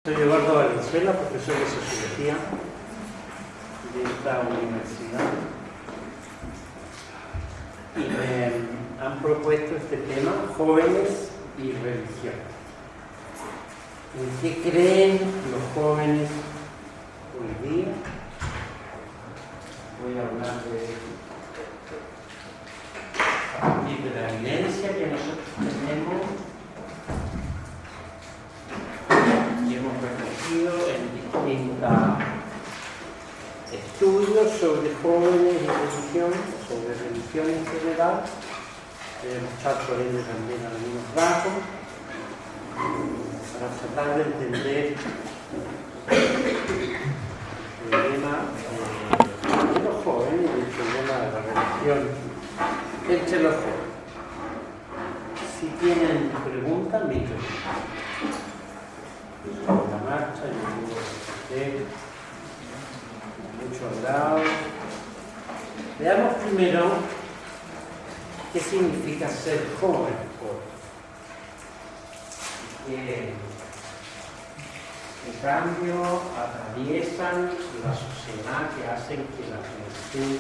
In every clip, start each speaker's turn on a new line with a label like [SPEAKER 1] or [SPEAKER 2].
[SPEAKER 1] Soy Eduardo Valenzuela, profesor de Sociología de esta universidad, y me han propuesto este tema, jóvenes y religión. ¿En qué creen los jóvenes hoy día? Voy a hablar a partir de la evidencia que nosotros tenemos y hemos recogido en distintos estudios sobre jóvenes y religión, sobre religión en general. Voy a mostrar por ende también algunos datos para tratar de entender el problema de los jóvenes y el problema de la religión entre los jóvenes. Si tienen preguntas, micro. Sobre la marcha, yo digo mucho agrado. Veamos primero qué significa ser joven hoy. En cambio, atraviesan la sociedad que hacen que la juventud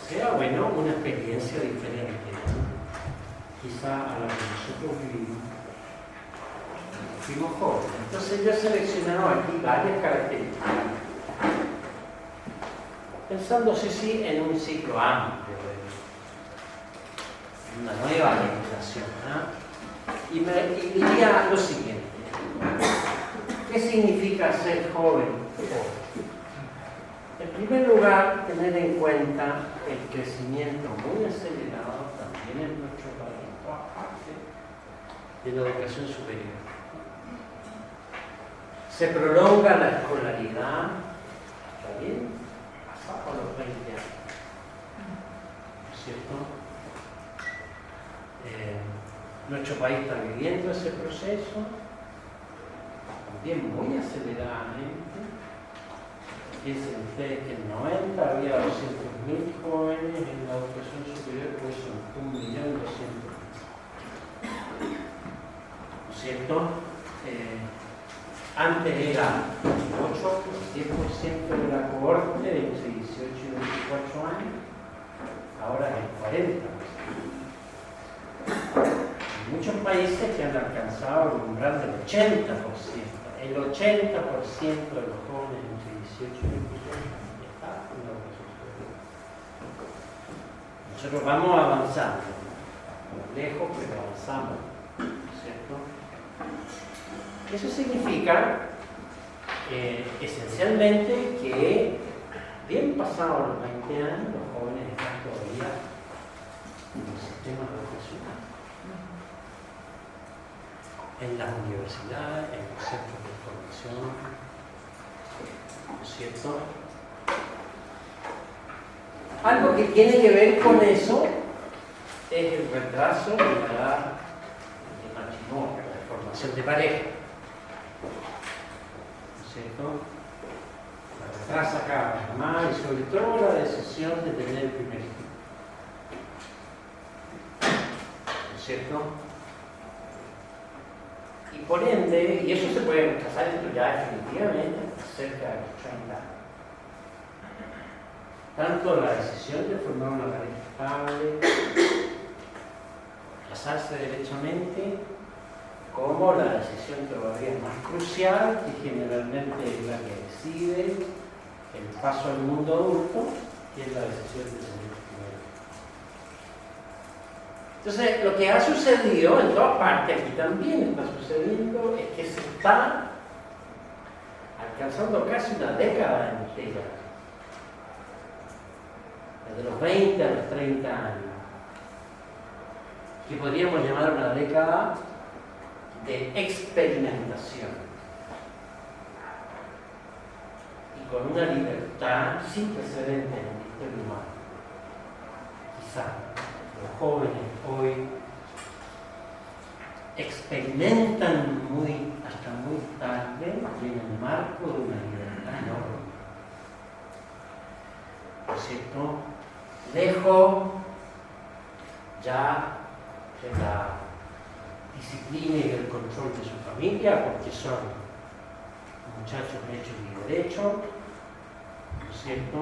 [SPEAKER 1] sea, bueno, una experiencia diferente, quizá a la que nosotros vivimos. Fuimos jóvenes. Entonces yo he seleccionado aquí varias características, pensando sí en un ciclo amplio, en una nueva legislación, ¿no? Y diría lo siguiente: ¿qué significa ser joven hoy? En primer lugar, tener en cuenta el crecimiento muy acelerado también en nuestro país, aparte de la educación superior. Se prolonga la escolaridad, ¿está bien? Hasta por los 20 años, ¿no es cierto? Nuestro país está viviendo ese proceso, también muy aceleradamente. Piensen ustedes que en 90 había 200.000 jóvenes en la educación superior, pues son 1.200.000. ¿No es cierto? Antes era 8, 10% de la cohorte de entre 18 y 24 años, ahora es el 40%. Hay muchos países que han alcanzado el umbral del 80%. El 80% de los jóvenes entre 18 y 24 años está en la educación superior. Nosotros vamos avanzando, lejos, pero avanzamos, ¿no es cierto? Eso significa esencialmente que, bien pasados los 20 años, los jóvenes están todavía en el sistema educacional, en las universidades, en los centros de formación, ¿no es cierto? Algo que tiene que ver con eso es el retraso de la edad de matrimonio, de formación de pareja. ¿Cierto? La retrasa cada vez más y sobre todo la decisión de tener el primer hijo. ¿No es cierto? Y por ende, y eso se puede retrasar esto ya definitivamente hasta cerca de los 30 años. Tanto la decisión de formar una pareja estable, casarse derechamente, como la decisión todavía más crucial, que generalmente es la que decide el paso al mundo adulto, que es la decisión de tener el primer hijo. Entonces, lo que ha sucedido en todas partes, aquí también está sucediendo, es que se está alcanzando casi una década entera, desde los 20 a los 30 años, que podríamos llamar una década de experimentación y con una libertad sin precedentes en la historia humana. Quizá los jóvenes hoy experimentan hasta muy tarde y en el marco de una libertad enorme, ¿no es cierto? Lejos ya de la disciplina y del control de su familia, porque son muchachos hechos y derechos, ¿no es cierto?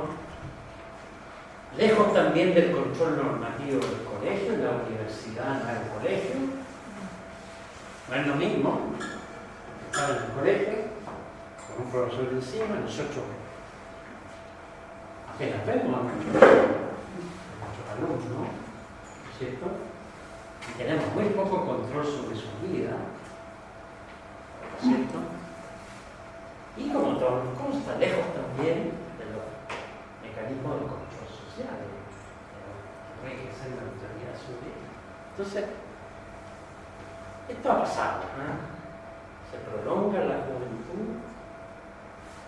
[SPEAKER 1] Lejos también del control normativo del colegio, en la universidad no es el colegio, no es lo mismo estar en el colegio, con un profesor encima, nosotros apenas vemos a nuestros alumnos, ¿no es cierto? Y tenemos muy poco control sobre su vida, ¿no es cierto? Y como todo nos consta, lejos también de los mecanismos de control social, que hay que ser la autoridad sobre ello. Entonces, esto ha pasado, ¿eh? Se prolonga la juventud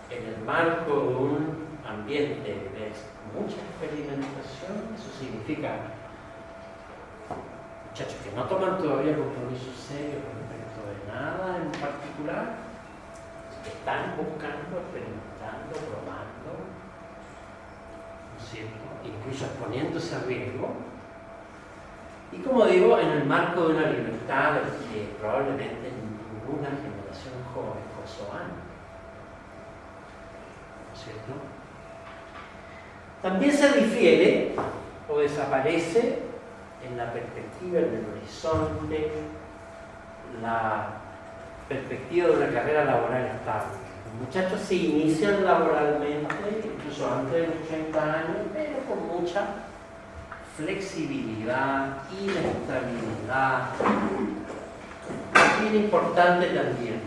[SPEAKER 1] en el marco de un ambiente de mucha experimentación. Eso significa muchachos que no toman todavía compromisos serios respecto de nada en particular, que están buscando, experimentando, probando, ¿no es cierto? Incluso exponiéndose a riesgo. Y como digo, en el marco de una libertad que probablemente ninguna generación joven gozó antes, ¿no es cierto? También se difiere o desaparece en la perspectiva, en el horizonte, la perspectiva de una carrera laboral estable. Los muchachos se inician laboralmente, incluso antes de los 30 años, pero con mucha flexibilidad, inestabilidad, bien importante también.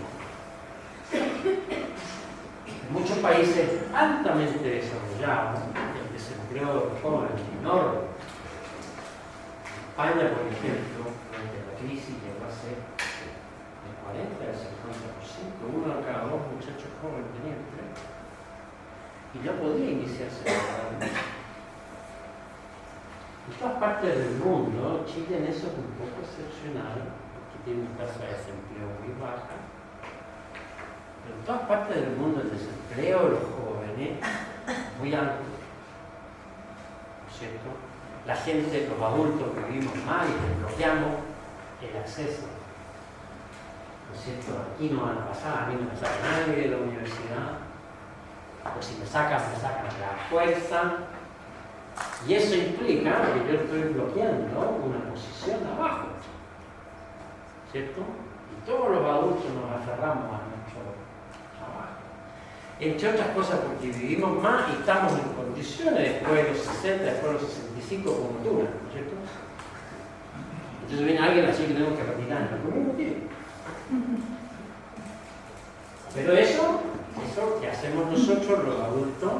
[SPEAKER 1] En muchos países altamente desarrollados, el desempleo de los jóvenes es enorme. España, por ejemplo, durante la crisis llegó a ser del 40 al 50%, uno de cada dos muchachos jóvenes tenía empleo y ya podía iniciarse laboralmente. En todas partes del mundo, Chile en eso es un poco excepcional, porque tiene una tasa de desempleo muy baja, pero en todas partes del mundo el desempleo de los jóvenes es muy alto, ¿no es cierto? La gente, los adultos que vivimos mal y que bloqueamos el acceso, ¿no es cierto? Aquí no van a pasar, a mí no me saca nadie de la universidad, o si me sacan a la fuerza. Y eso implica que yo estoy bloqueando una posición abajo, ¿cierto? Y todos los adultos nos aferramos a nuestro trabajo. Entre otras cosas porque vivimos más y estamos en condiciones después de los 60, después de los 65 como tú, ¿no es cierto? Entonces viene alguien así que tenemos que retirar en el mismo tiempo. Pero eso que hacemos nosotros los adultos,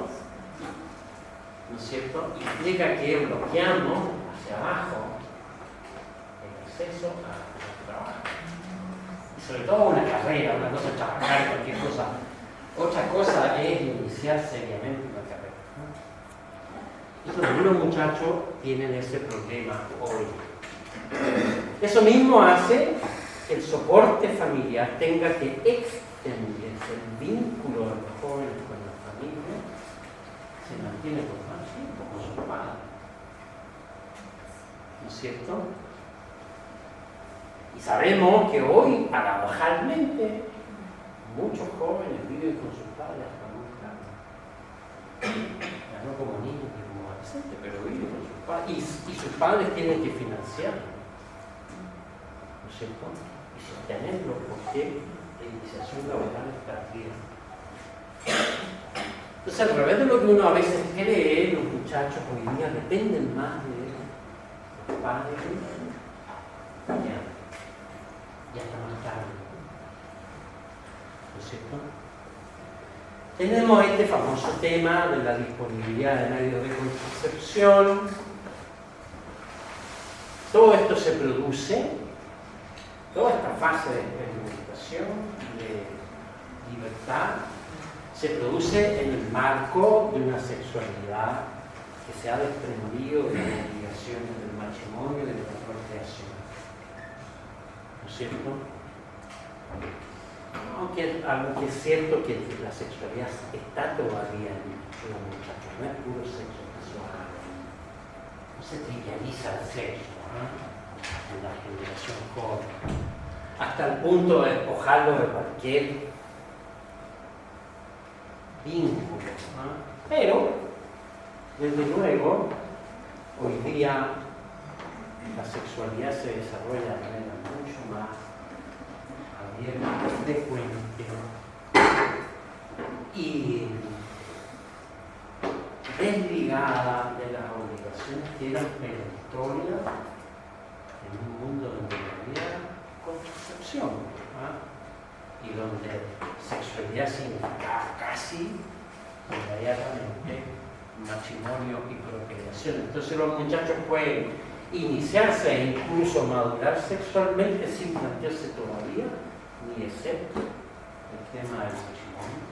[SPEAKER 1] ¿no es cierto?, implica que bloqueamos hacia abajo el acceso al trabajo. Y sobre todo una carrera, una cosa es trabajar, cualquier cosa. Otra cosa es iniciar seriamente una carrera, ¿no? Entonces, algunos muchachos tienen ese problema hoy. Eso mismo hace que el soporte familiar tenga que extenderse. El vínculo de los jóvenes con la familia se mantiene por más tiempo con sus padres, ¿no es cierto? Y sabemos que hoy, paradojalmente, muchos jóvenes viven con sus padres hasta muy tarde. Ya no como niños ni como adolescentes, pero viven con sus padres. Y sus padres tienen que financiarlo, ¿no es cierto? Y sostenerlo porque la iniciación laboral es tardía. Entonces, al revés de lo que uno a veces cree, los muchachos hoy día dependen más de los padres y hasta más tarde. ¿No es cierto? Tenemos este famoso tema de la disponibilidad de medios de contracepción. Todo esto se produce, toda esta fase de experimentación, de libertad, se produce en el marco de una sexualidad que se ha desprendido de las obligaciones del matrimonio y de la procreación. ¿No es cierto? Aunque es cierto que la sexualidad está todavía en los muchachos, no es puro sexo casual, no se trivializa el sexo, ¿no?, en la generación joven. hasta el punto de despojarlo de cualquier vínculo, ¿no? Pero, desde luego, hoy día la sexualidad se desarrolla de manera mucho más abierta, frecuente y desligada de las obligaciones que eran perentorias en un mundo donde no había contracepción, ¿no? Y donde sexualidad significaba casi inmediatamente matrimonio y procreación. Entonces los muchachos pueden iniciarse e incluso madurar sexualmente sin plantearse todavía ni excepto el tema del matrimonio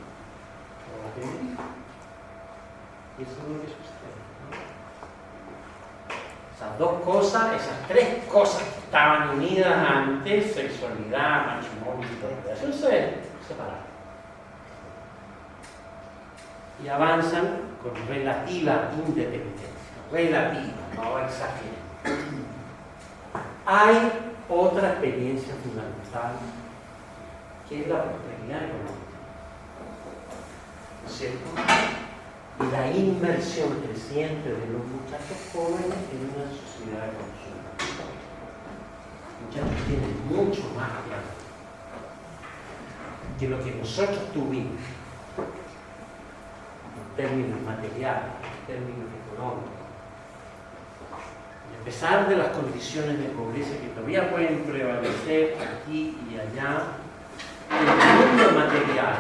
[SPEAKER 1] o la tener hijos. Y eso es lo que sucede, ¿no? Esas dos cosas, esas tres cosas que estaban unidas antes, sexualidad, matrimonio y procreación, se separaron. Y avanzan con relativa independencia, relativa, no exageremos. Hay otra experiencia fundamental que es la prosperidad económica, ¿no es cierto? Y la inmersión creciente de los muchachos jóvenes en una sociedad de consumo. Los muchachos tienen mucho más que lo que nosotros tuvimos en términos materiales, en términos económicos. Y a pesar de las condiciones de pobreza que todavía pueden prevalecer aquí y allá, el mundo material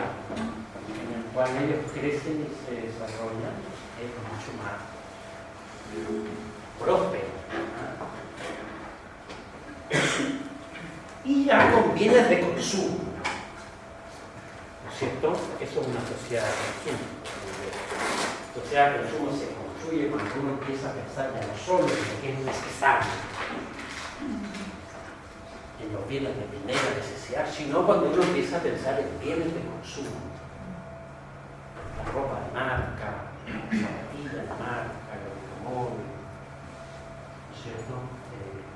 [SPEAKER 1] en el cual ellos crecen y se desarrollan es mucho más próspero, ¿no? Y ya con bienes de consumo, ¿no es cierto? Eso es una sociedad consciente. La sociedad de consumo se construye cuando uno empieza a pensar ya no solo en lo que es necesario, en los bienes de primera necesidad, sino cuando uno empieza a pensar en bienes de consumo. La ropa de marca, la zapatilla de marca, el automóvil, ¿no es cierto?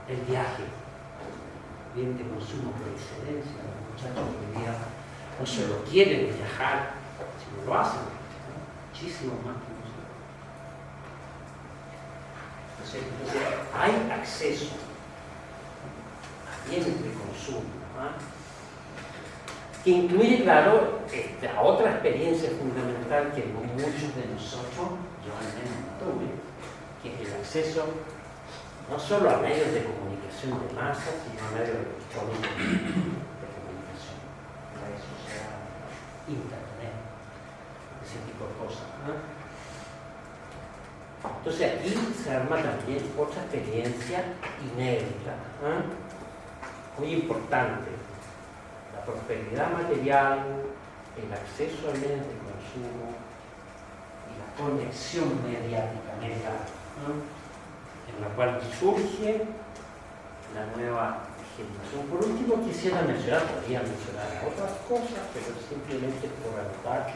[SPEAKER 1] El viaje, bien de consumo por excelencia. Los muchachos hoy día no solo quieren viajar, sino lo hacen, ¿no? Muchísimo más que nosotros. Entonces, hay acceso a bienes de consumo, ¿no? Que incluye, claro, esta otra experiencia fundamental que muchos de nosotros, yo al menos no tuve, que es el acceso no solo a medios de comunicación de masas, sino a medios electrónicos de comunicación, redes sociales, internet, ese tipo de cosas, ¿no? Entonces aquí se arma también otra experiencia inédita, ¿no? Muy importante. La prosperidad material, el acceso a bienes de consumo y la conexión mediática, ¿no? En la cual surge la nueva generación. Por último, quisiera mencionar, podría mencionar otras cosas, pero simplemente por anotar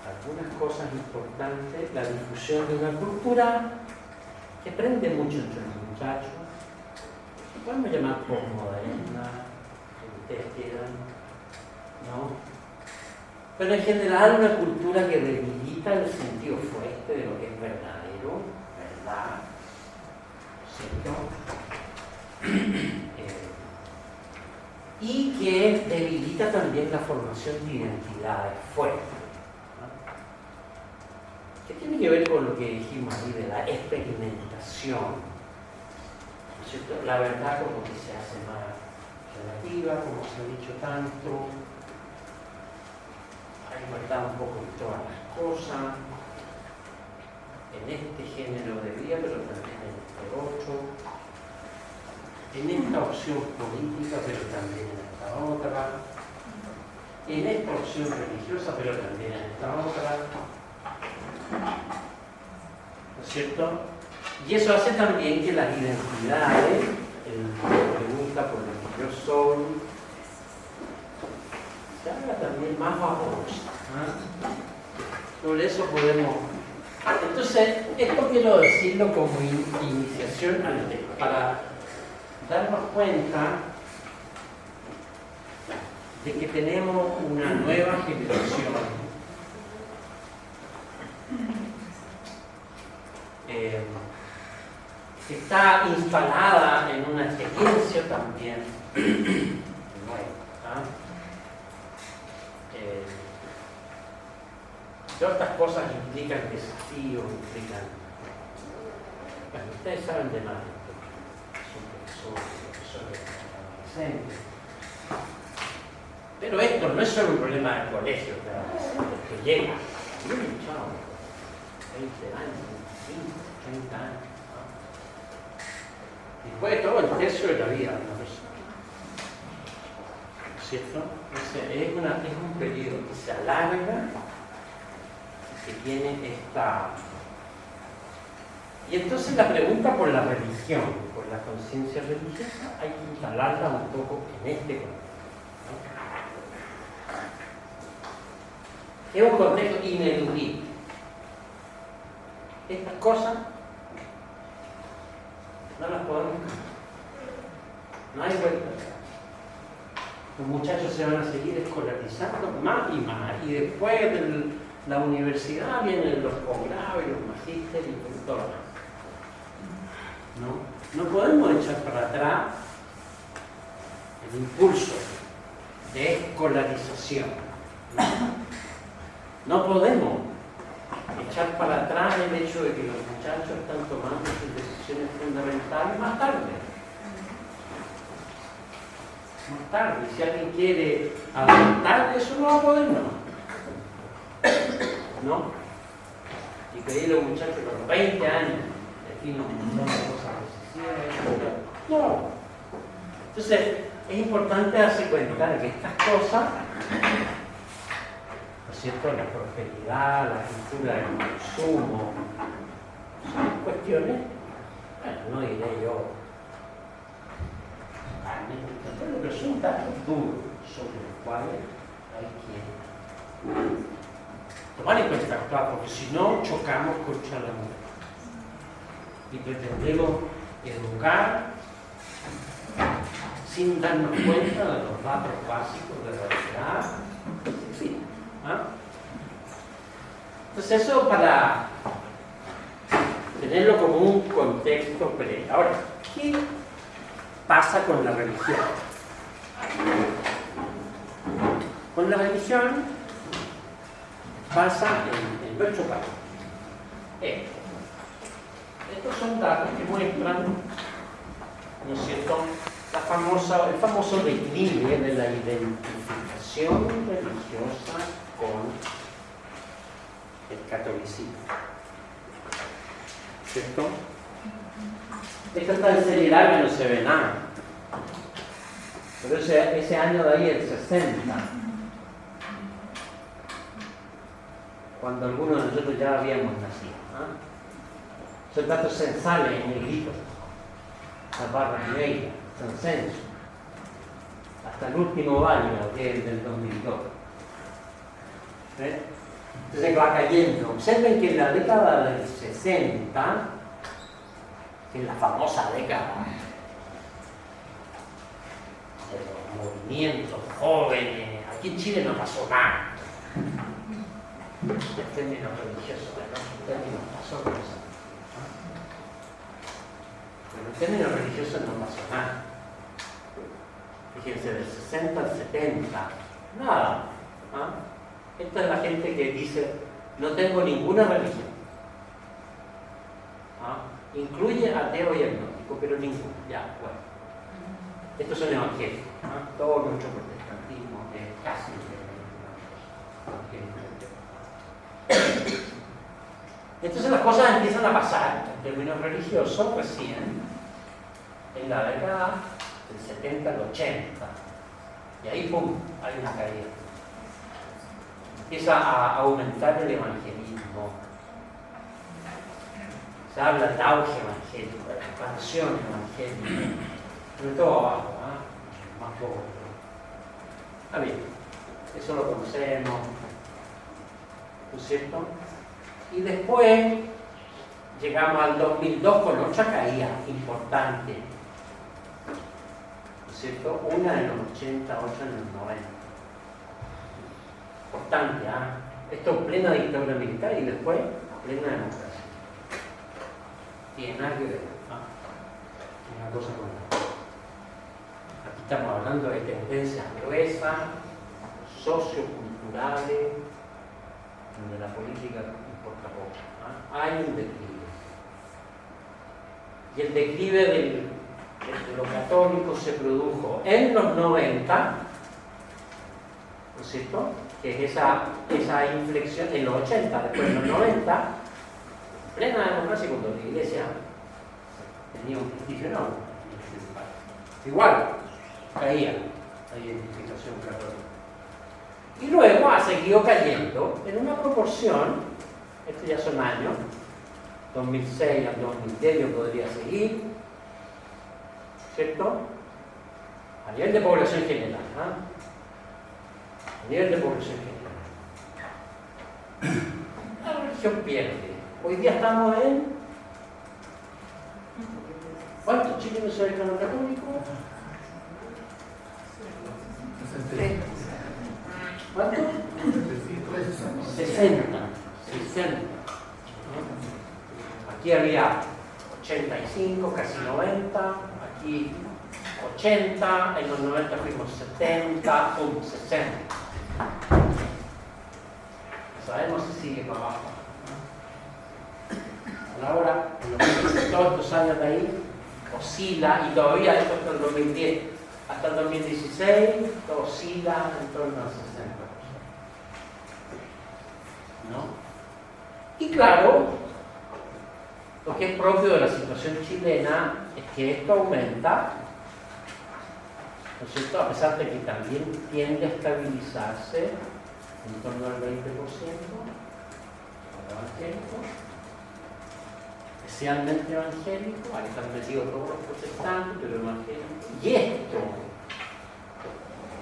[SPEAKER 1] algunas cosas importantes, la difusión de una cultura que prende mucho entre los muchachos, que podemos llamar postmoderna, ustedes quieran, ¿no? Pero en general una cultura que debilita el sentido fuerte de lo que es verdadero, verdad, ¿cierto? Y que debilita también la formación de identidades fuertes, ¿no? Que tiene que ver con lo que dijimos ahí de la experimentación, ¿cierto? La verdad como que se hace más relativa, como se ha dicho tanto, hay verdad un poco en todas las cosas, en este género de vida, pero también en este otro, en esta opción política, pero también en esta otra, en esta opción religiosa, pero también en esta otra, ¿no es cierto? Y eso hace también que las identidades, la pregunta por la que yo soy, se haga también más vaporosa, ¿no? Sobre eso podemos. Entonces, esto quiero decirlo como iniciación al tema, para darnos cuenta de que tenemos una nueva generación que está instalada en una experiencia también nueva. Todas estas cosas implican desafíos, implican... Bueno, ustedes saben de más, son profesores adolescentes. Pero esto no es solo un problema del colegio, que llega, chao, 20 años, 25, 30 años. ¿No? Después de todo, el tercio de la vida de una persona. ¿Cierto? Es un periodo que se alarga, que tiene esta... Y entonces la pregunta por la religión, por la conciencia religiosa, hay que instalarla un poco en este contexto. Es un contexto ineludible. Estas cosas no las podemos cambiar. No hay vuelta atrás. Los muchachos se van a seguir escolarizando más y más. Y después de la universidad vienen los posgrados y los magísteres y todo lo demás. No podemos echar para atrás el impulso de escolarización. No podemos echar para atrás el hecho de que los muchachos están tomando sus decisiones fundamentales más tarde. Más tarde. Si alguien quiere adelantar, eso no va a poder, ¿no? Y pedirle a un muchacho con 20 años, define un montón de cosas decisivas. No. Entonces, es importante darse cuenta de que estas cosas, ¿no es cierto?, la prosperidad, la cultura del consumo, son cuestiones, bueno, no diré yo, pero son datos duros sobre los cuales hay que tomar en cuenta, claro, porque si no chocamos contra la muerte y pretendemos educar sin darnos cuenta de los datos básicos de la realidad, en fin. Entonces eso para tenerlo como un contexto previo. Ahora, ¿qué pasa con la religión? Con la religión pasa en nuestro país. Estos son datos que muestran, ¿no es cierto?, el famoso declive de la identificación religiosa con el catolicismo. ¿Cierto? Esto está acelerado y no se ve nada. Pero ese año de ahí, el 60, cuando algunos de nosotros ya habíamos nacido. Son datos censales en negrito, las barras negras, son censos, hasta el último válido, que es el del 2002. Entonces va cayendo. Observen que en la década del 60, que es la famosa década de los movimientos jóvenes, aquí en Chile no pasó nada. En términos religiosos, en términos pasó cosas. Pero en términos religiosos no pasó nada. Fíjense, del 60 al 70, nada. Esta es la gente que dice, no tengo ninguna religión. Incluye ateo y agnóstico, pero ninguno. Ya, bueno. Estos son evangélicos. Todo nuestro protestantismo es casi evangélico. Entonces las cosas empiezan a pasar en términos religiosos recién en la década del 70 al 80. Y ahí, ¡pum!, hay una caída. Empieza a aumentar el evangelismo. Se habla de auge evangélico, de expansión evangélica. Sobre todo abajo, más poco. Está bien, eso lo conocemos, ¿no es cierto? Y después llegamos al 2002 con otra caída importante, ¿no es cierto? Una en los 80, otra en los 90. importante, ¿ah? Esto es plena dictadura militar y después plena democracia. Tiene nada que ver, ¿ah? Una cosa con la otra. Aquí estamos hablando de tendencias gruesas, socioculturales, donde la política importa poco, ¿ah? Hay un declive. Y el declive de lo católico se produjo en los 90, ¿no es cierto? Que es esa inflexión en los 80, después en los 90, plena democracia, cuando la iglesia tenía un prestigio enorme. Igual, caía la identificación católica. Y luego ha seguido cayendo en una proporción, estos ya son años, 2006 al 2010 yo podría seguir, ¿cierto? A nivel de población general, ¿ah? A nivel de población general. La religión pierde. Hoy día estamos en... ¿Cuántos chilenos se declaran católicos? 60. ¿Cuánto? 60. Aquí había 85, casi 90, aquí 80, en los 90 fuimos 70, 60. No sabemos si sigue para abajo. Ahora, en todos estos años de ahí, oscila, y todavía esto hasta el 2010, hasta el 2016, oscila en torno a 60%. ¿No? Y claro, lo que es propio de la situación chilena es que esto aumenta, ¿no es cierto? A pesar de que también tiende a estabilizarse en torno al 20%, evangélico, especialmente evangélico, ahí están metidos todos los protestantes, pero evangélicos, y esto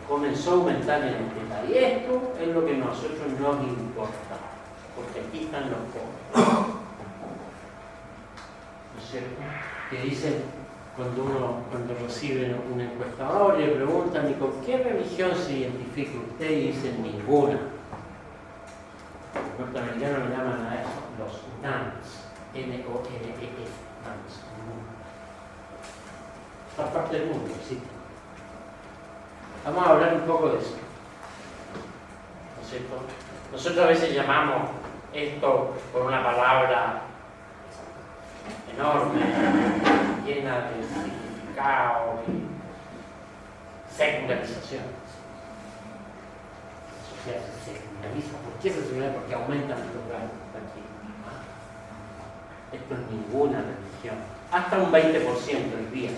[SPEAKER 1] comenzó a aumentar en el tema, y esto es lo que a nosotros nos importa, porque aquí están los pobres. ¿No es cierto? Que dicen, cuando reciben un encuestador y le preguntan, ¿y con qué religión se identifica usted? Y dicen, ninguna. Los norteamericanos le llaman a eso los NANS, N-O-N-E-S, NANS, ninguna. Esta parte del mundo existe. Vamos a hablar un poco de eso. ¿No es cierto? Nosotros a veces llamamos esto por una palabra enorme, llena de significado y secularización. La sociedad se seculariza. ¿Por qué se seculariza? Porque aumentan los gastos aquí. Esto es ninguna religión. Hasta un 20% hoy día.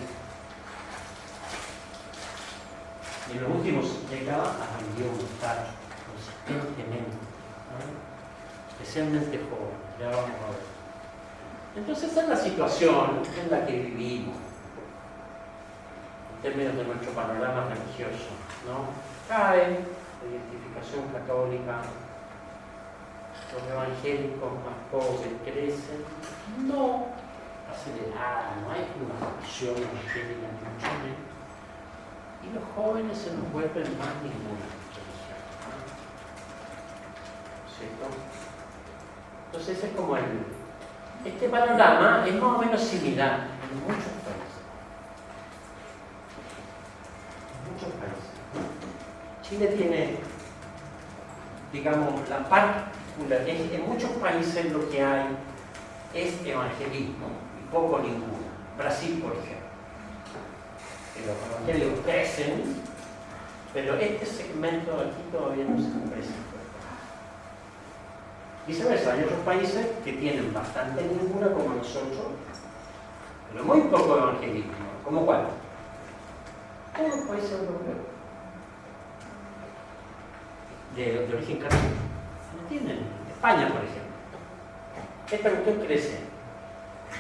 [SPEAKER 1] En los últimos décadas ha habido un aumentar consistentemente, ¿no? Especialmente jóvenes, ya vamos a ver. Entonces esa es la situación en la que vivimos, en términos de nuestro panorama religioso, ¿no? Cae la identificación católica, los evangélicos más pobres crecen, no acelerada, no hay una facción evangélica ni mucho menos. Y los jóvenes se nos vuelven más ninguna religión. ¿Cierto? Entonces ese es como este panorama es más o menos similar en muchos países. En muchos países. Chile tiene, digamos, la particular, en muchos países lo que hay es evangelismo, y poco ninguna. Brasil, por ejemplo. Los evangélicos crecen, pero este segmento de aquí todavía no se expresa. Viceversa, hay otros países que tienen bastante ninguna como nosotros, pero muy poco evangelismo. ¿Cómo cuál? Todos los países europeos de origen católico no tienen. España, por ejemplo. Esta cuestión crece,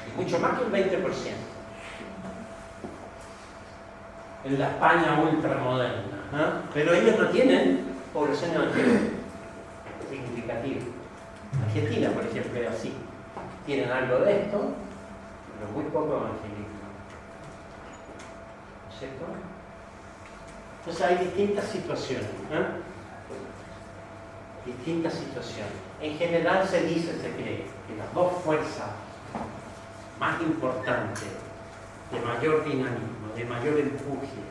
[SPEAKER 1] y mucho más que el 20%. En la España ultramoderna, ¿eh? Pero ellos no tienen población evangélica significativa. Argentina, por ejemplo, es así. Tienen algo de esto, pero muy poco evangelismo. ¿No es cierto? Entonces hay distintas situaciones, ¿eh? distintas situaciones. En general se cree que las dos fuerzas más importantes, de mayor dinamismo, de mayor empuje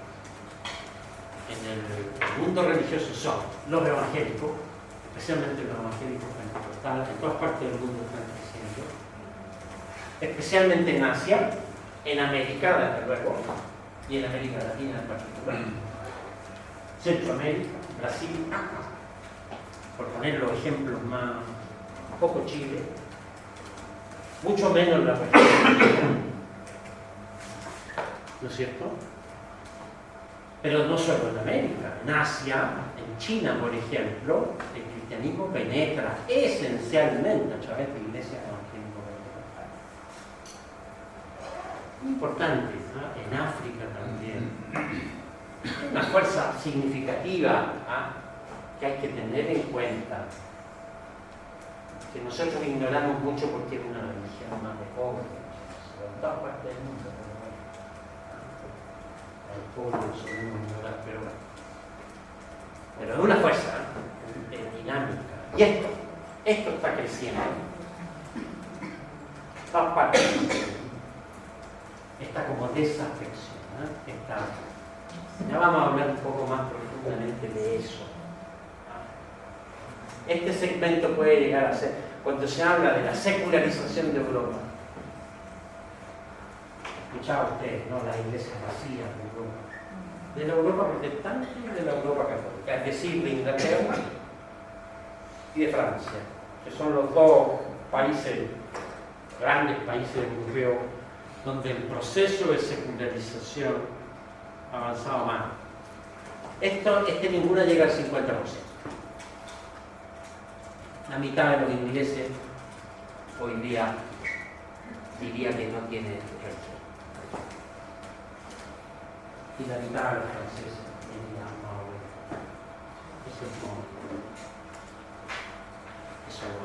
[SPEAKER 1] en el mundo religioso son los evangélicos, especialmente los evangélicos pentecostales, en todas partes del mundo están creciendo, especialmente en Asia, en América, desde luego, y en América Latina en particular, Centroamérica, Brasil, por poner los ejemplos más, un poco Chile, mucho menos la región, ¿no es cierto? Pero no solo en América, en Asia, en China, por ejemplo, el cristianismo penetra esencialmente a través de iglesias evangélico-pentecostales. Importante, ¿no? En África también. Una fuerza significativa, ¿no?, que hay que tener en cuenta, que nosotros ignoramos mucho porque es una religión más de pobres, en todas partes del mundo. El pueblo solemos ignorar, pero es una fuerza dinámica. Y esto está creciendo. Todas partes. Está como desafección, ¿no? Ya vamos a hablar un poco más profundamente de eso. Este segmento puede llegar a ser, cuando se habla de la secularización de Europa, escuchaba ustedes, ¿no?, las iglesias vacías de Europa, de la Europa protestante y de la Europa católica, es decir, de Inglaterra y de Francia, que son los dos países, grandes países europeos, donde el proceso de secularización ha avanzado más. Ninguna llega al 50%. La mitad de los ingleses hoy día diría que no tiene religión. Y la mitad de los franceses diría no, eso es como. Eso no.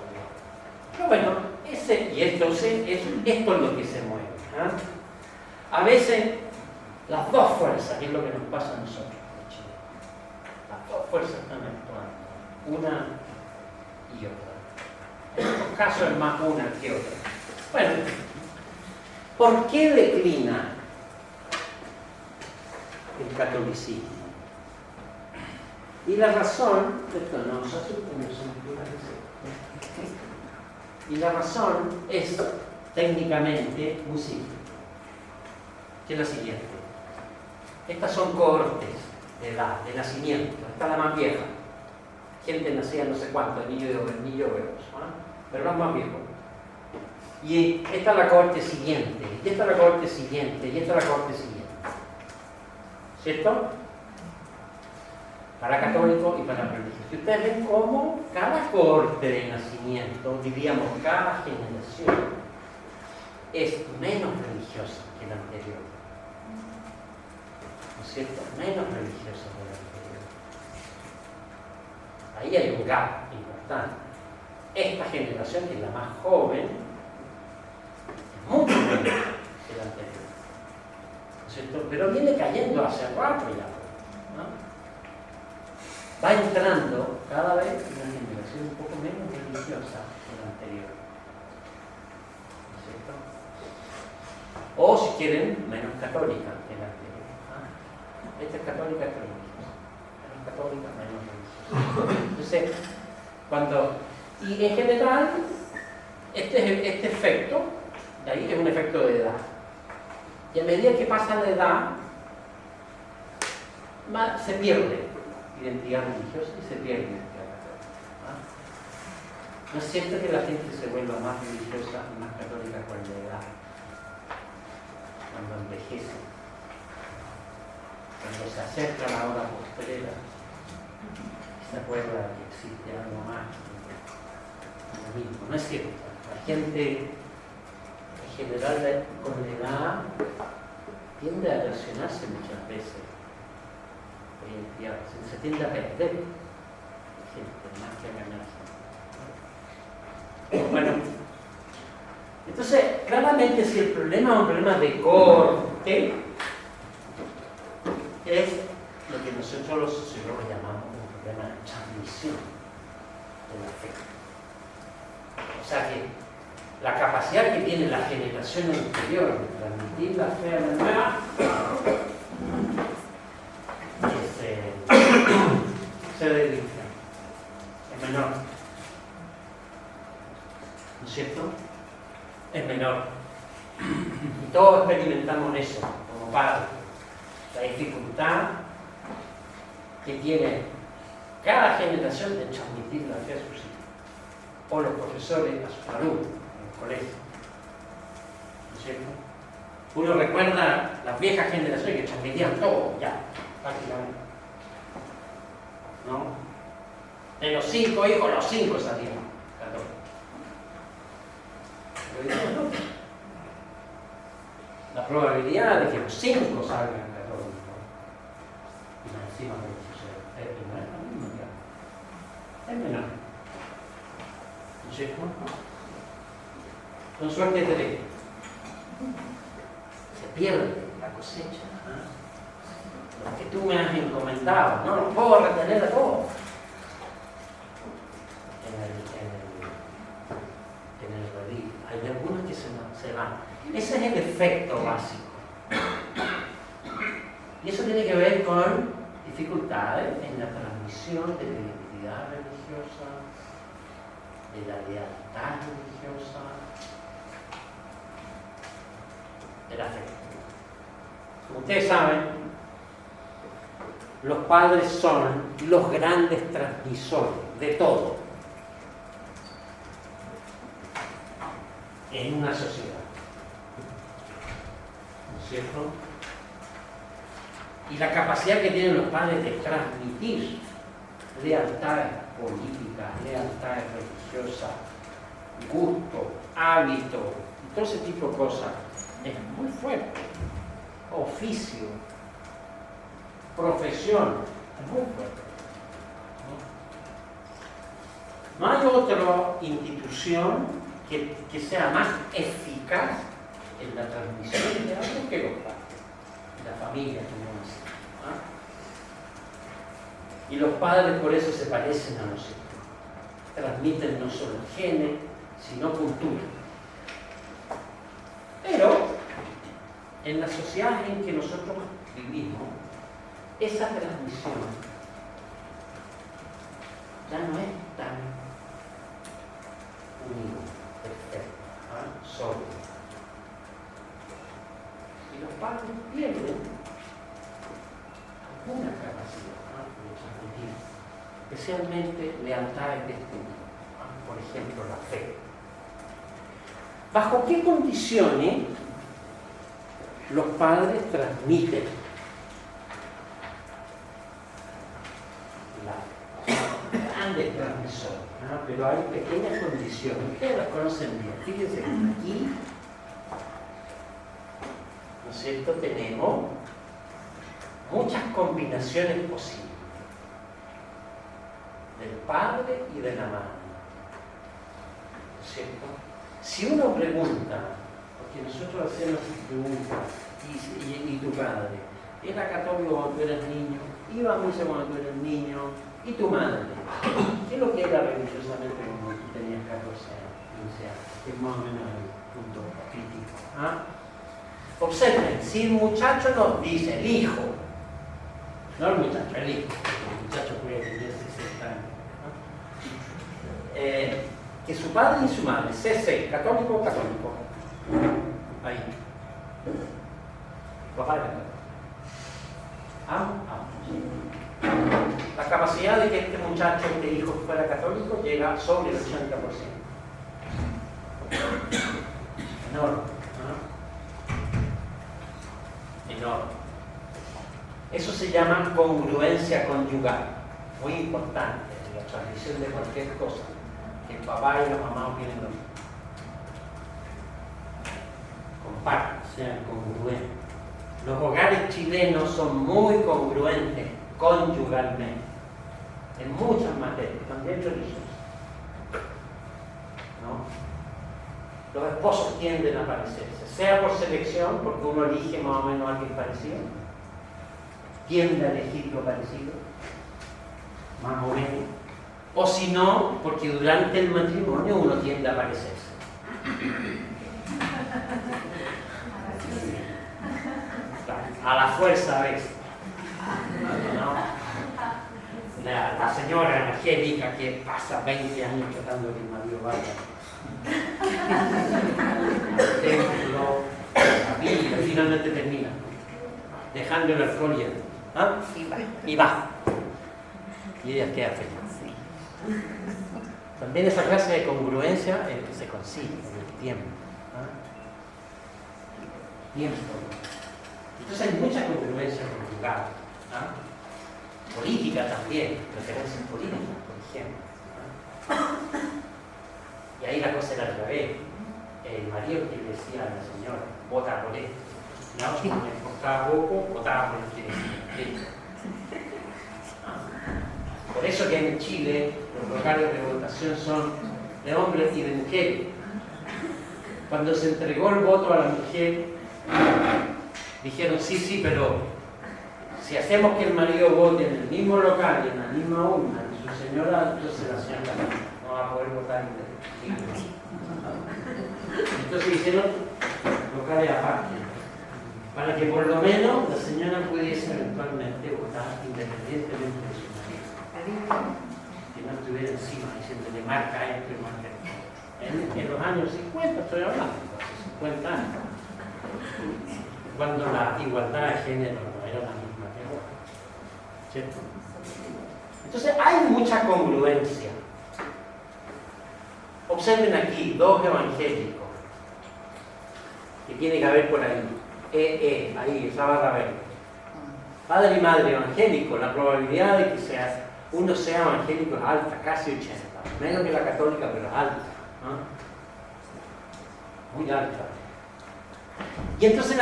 [SPEAKER 1] Pero bueno, esto es lo que se mueve. ¿Eh? A veces las dos fuerzas, que es lo que nos pasa a nosotros en Chile, las dos fuerzas están actuando, una y otra. En estos casos es más una que otra. Bueno, ¿por qué declina el catolicismo? Y la razón, y la razón es técnicamente muy simple, que es la siguiente. Estas son cohortes de edad, de nacimiento. Esta es la más vieja. Gente nacía no sé cuánto, niño de pero no es más viejo. Y esta es la cohorte siguiente, y esta es la cohorte siguiente, y esta es la cohorte siguiente. ¿Cierto? Para católicos y para religiosos. Y ustedes ven cómo cada cohorte de nacimiento, diríamos cada generación, es menos religiosa que la anterior. ¿No es cierto? Menos religiosa que la anterior. Ahí hay un gap importante. Esta generación, que es la más joven, es mucho menos que la anterior. ¿No es cierto? Pero viene cayendo hace rato ya, ¿no? Va entrando cada vez una generación un poco menos religiosa que la anterior. ¿No es cierto? O, si quieren, menos católica que la anterior. Esta es católica, esta es religiosa. Menos católica, menos religiosa. Entonces, y en general, este efecto, de ahí es un efecto de edad. Y a medida que pasa la edad, se pierde identidad religiosa y se pierde identidad católica. ¿No es cierto que la gente se vuelva más religiosa y más católica con la edad? Cuando envejece, cuando se acerca la hora postrera, se acuerda que existe algo más que lo mismo. No es cierto. La gente en general con la edad tiende a relacionarse muchas veces. Se tiende a perder gente más que a ganarse. Bueno, entonces claramente si el problema es un problema de corte, es lo que nosotros los sociólogos llamamos un problema de transmisión. de la fe. O sea que la capacidad que tiene la generación anterior de transmitir la fe a la nueva se dedica, es menor. ¿No es cierto? Es menor. Y todos experimentamos eso como padres. La dificultad que tiene cada generación de transmitir la fe a sus hijos. O los profesores a sus alumnos en el colegio. ¿No es cierto? Uno recuerda las viejas generaciones que transmitían todo, ya, prácticamente. ¿No? De los 5 hijos, los 5 salían católicos. Pero hoy día no. La probabilidad de que los 5 salgan católicos y encima de eso es menor, es menor. ¿No es cierto? Con suerte te se pierde la cosecha. Lo que tú me has encomendado, no lo puedo retener a todos. En el redil. Hay algunos que se van. Ese es el efecto básico. Y eso tiene que ver con dificultades en la transmisión de la identidad religiosa, de la lealtad religiosa, de la fe. Como ustedes saben, los padres son los grandes transmisores de todo en una sociedad. ¿No es cierto? Y la capacidad que tienen los padres de transmitir lealtades políticas, lealtades religiosas, gusto, hábito, y todo ese tipo de cosas, es muy fuerte. Oficio, profesión, es muy fuerte. No hay otra institución que sea más eficaz en la transmisión de algo que los padres, la familia, como así. Y los padres por eso se parecen a nosotros. Transmiten no solo genes, sino cultura. Pero en la sociedad en que nosotros vivimos, esa transmisión ya no es tan unida, perfecta, sólida. Y los padres pierden alguna capacidad de transmitir, especialmente lealtades de este tipo, por ejemplo la fe. ¿Bajo qué condiciones los padres transmiten la grande transmisión? Pero hay pequeñas condiciones, ustedes las conocen bien. Fíjense que aquí, ¿no es cierto?, tenemos muchas combinaciones posibles del padre y de la madre. ¿No es cierto? Si uno pregunta, porque nosotros hacemos preguntas, y tu padre, ¿era católico cuando tú eras niño? ¿Iba a misa cuando tú eras niño? ¿Y tu madre? ¿Qué es lo que era religiosamente cuando tú tenías 14 años, 15 años? Que es más o menos el punto crítico. Observen, si el muchacho nos dice, el hijo, no el muchacho, el hijo, el muchacho puede tener 60 años, que su padre y su madre, CC, católico o católico, ahí, papá era católico. Sí. La capacidad de que este muchacho, este hijo fuera católico, llega sobre el 80%. Enorme. Enorme. Eso se llama congruencia conyugal. Muy importante en la transmisión de cualquier cosa. Que el papá y la mamá opinen lo mismo. Compartan, sean congruentes. Los hogares chilenos son muy congruentes conyugalmente, en muchas materias, también religiosas. ¿No? Los esposos tienden a parecerse, sea por selección, porque uno elige más o menos a alguien parecido, tiende a elegir lo parecido, más o menos, O si no, porque durante el matrimonio uno tiende a parecerse. A la fuerza, ¿ves? ¿No? La señora evangélica que pasa 20 años tratando que el marido vaya al templo, y finalmente termina dejando el alcohol y va. Y ella queda feliz. También esa clase de congruencia se consigue en el tiempo. Tiempo. Entonces hay mucha congruencia conyugal. Política también, preferencias políticas, por ejemplo. Y ahí la cosa era al revés. El marido que le decía a la señora, vota por esto. No, si me importaba poco, votaba por el que decía. Por eso que en Chile los locales de votación son de hombres y de mujeres. Cuando se entregó el voto a la mujer, dijeron sí, pero si hacemos que el marido vote en el mismo local y en la misma urna de su señora, entonces la señora no va a poder votar independientemente. Entonces hicieron locales aparte, para que por lo menos la señora pudiese eventualmente votar independientemente de su marido. Que no estuviera encima diciéndole marca esto y marca esto. En los años 50 estoy hablando, hace 50 años, cuando la igualdad de género no era la misma que ahora, ¿cierto? Entonces hay mucha congruencia. Observen aquí, dos evangélicos que tiene que haber por ahí. Ahí, esa barra verde. Padre y madre evangélico, la probabilidad de que uno sea evangélico es alta, casi 80. Menos que la católica, pero es alta. Muy alta. Y entonces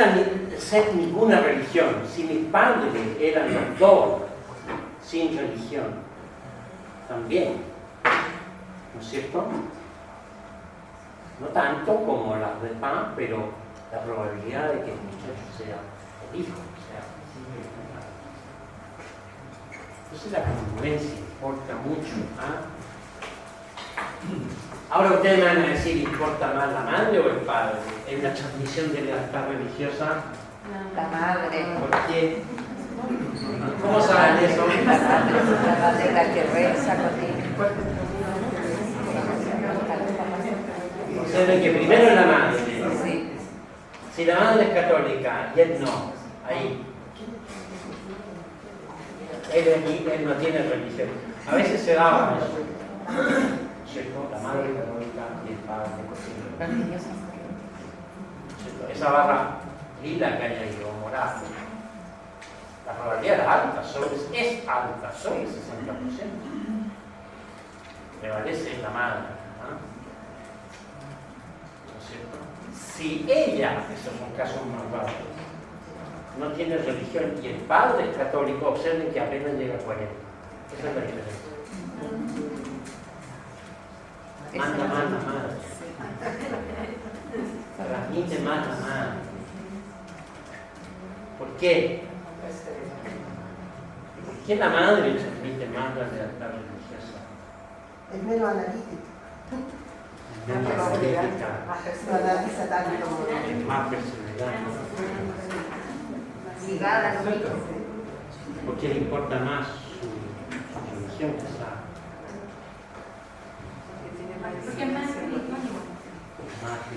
[SPEAKER 1] ser ninguna religión. Si mis padres eran los dos sin religión, también, ¿no es cierto? No tanto como las de pan, pero la probabilidad de que el muchacho sea el hijo, sea sin religión. Entonces la congruencia importa mucho. Ahora ustedes me van a decir, ¿importa más la madre o el padre en la transmisión de lealtad religiosa?
[SPEAKER 2] La madre.
[SPEAKER 1] ¿Por qué? ¿Cómo saben eso?
[SPEAKER 2] La madre es la que reza contigo.
[SPEAKER 1] Observen que primero es la madre.
[SPEAKER 2] Sí.
[SPEAKER 1] Si la madre es católica y él no, ahí. Él no tiene religión. A veces se daba eso. ¿Cierto? La madre católica y el padre católico. Esa barra lila que hay ahí, o morada, la probabilidad es alta, es alta, sobre el 60%. Prevalece la madre. ¿No es cierto? Si ella, eso es un caso más bajo, no tiene religión y el padre es católico, observen que apenas llega a 40. Esa es la diferencia. Manda. Transmite más. ¿Por qué? ¿Por qué la madre transmite más la lealtad religiosa?
[SPEAKER 3] Es menos analítica.
[SPEAKER 1] Menos analítica.
[SPEAKER 3] No analiza tanto como
[SPEAKER 1] Es más personalidad.
[SPEAKER 2] Ligada a lo mismo.
[SPEAKER 1] Porque le importa más su religión que esa.
[SPEAKER 4] Porque es más espiritual.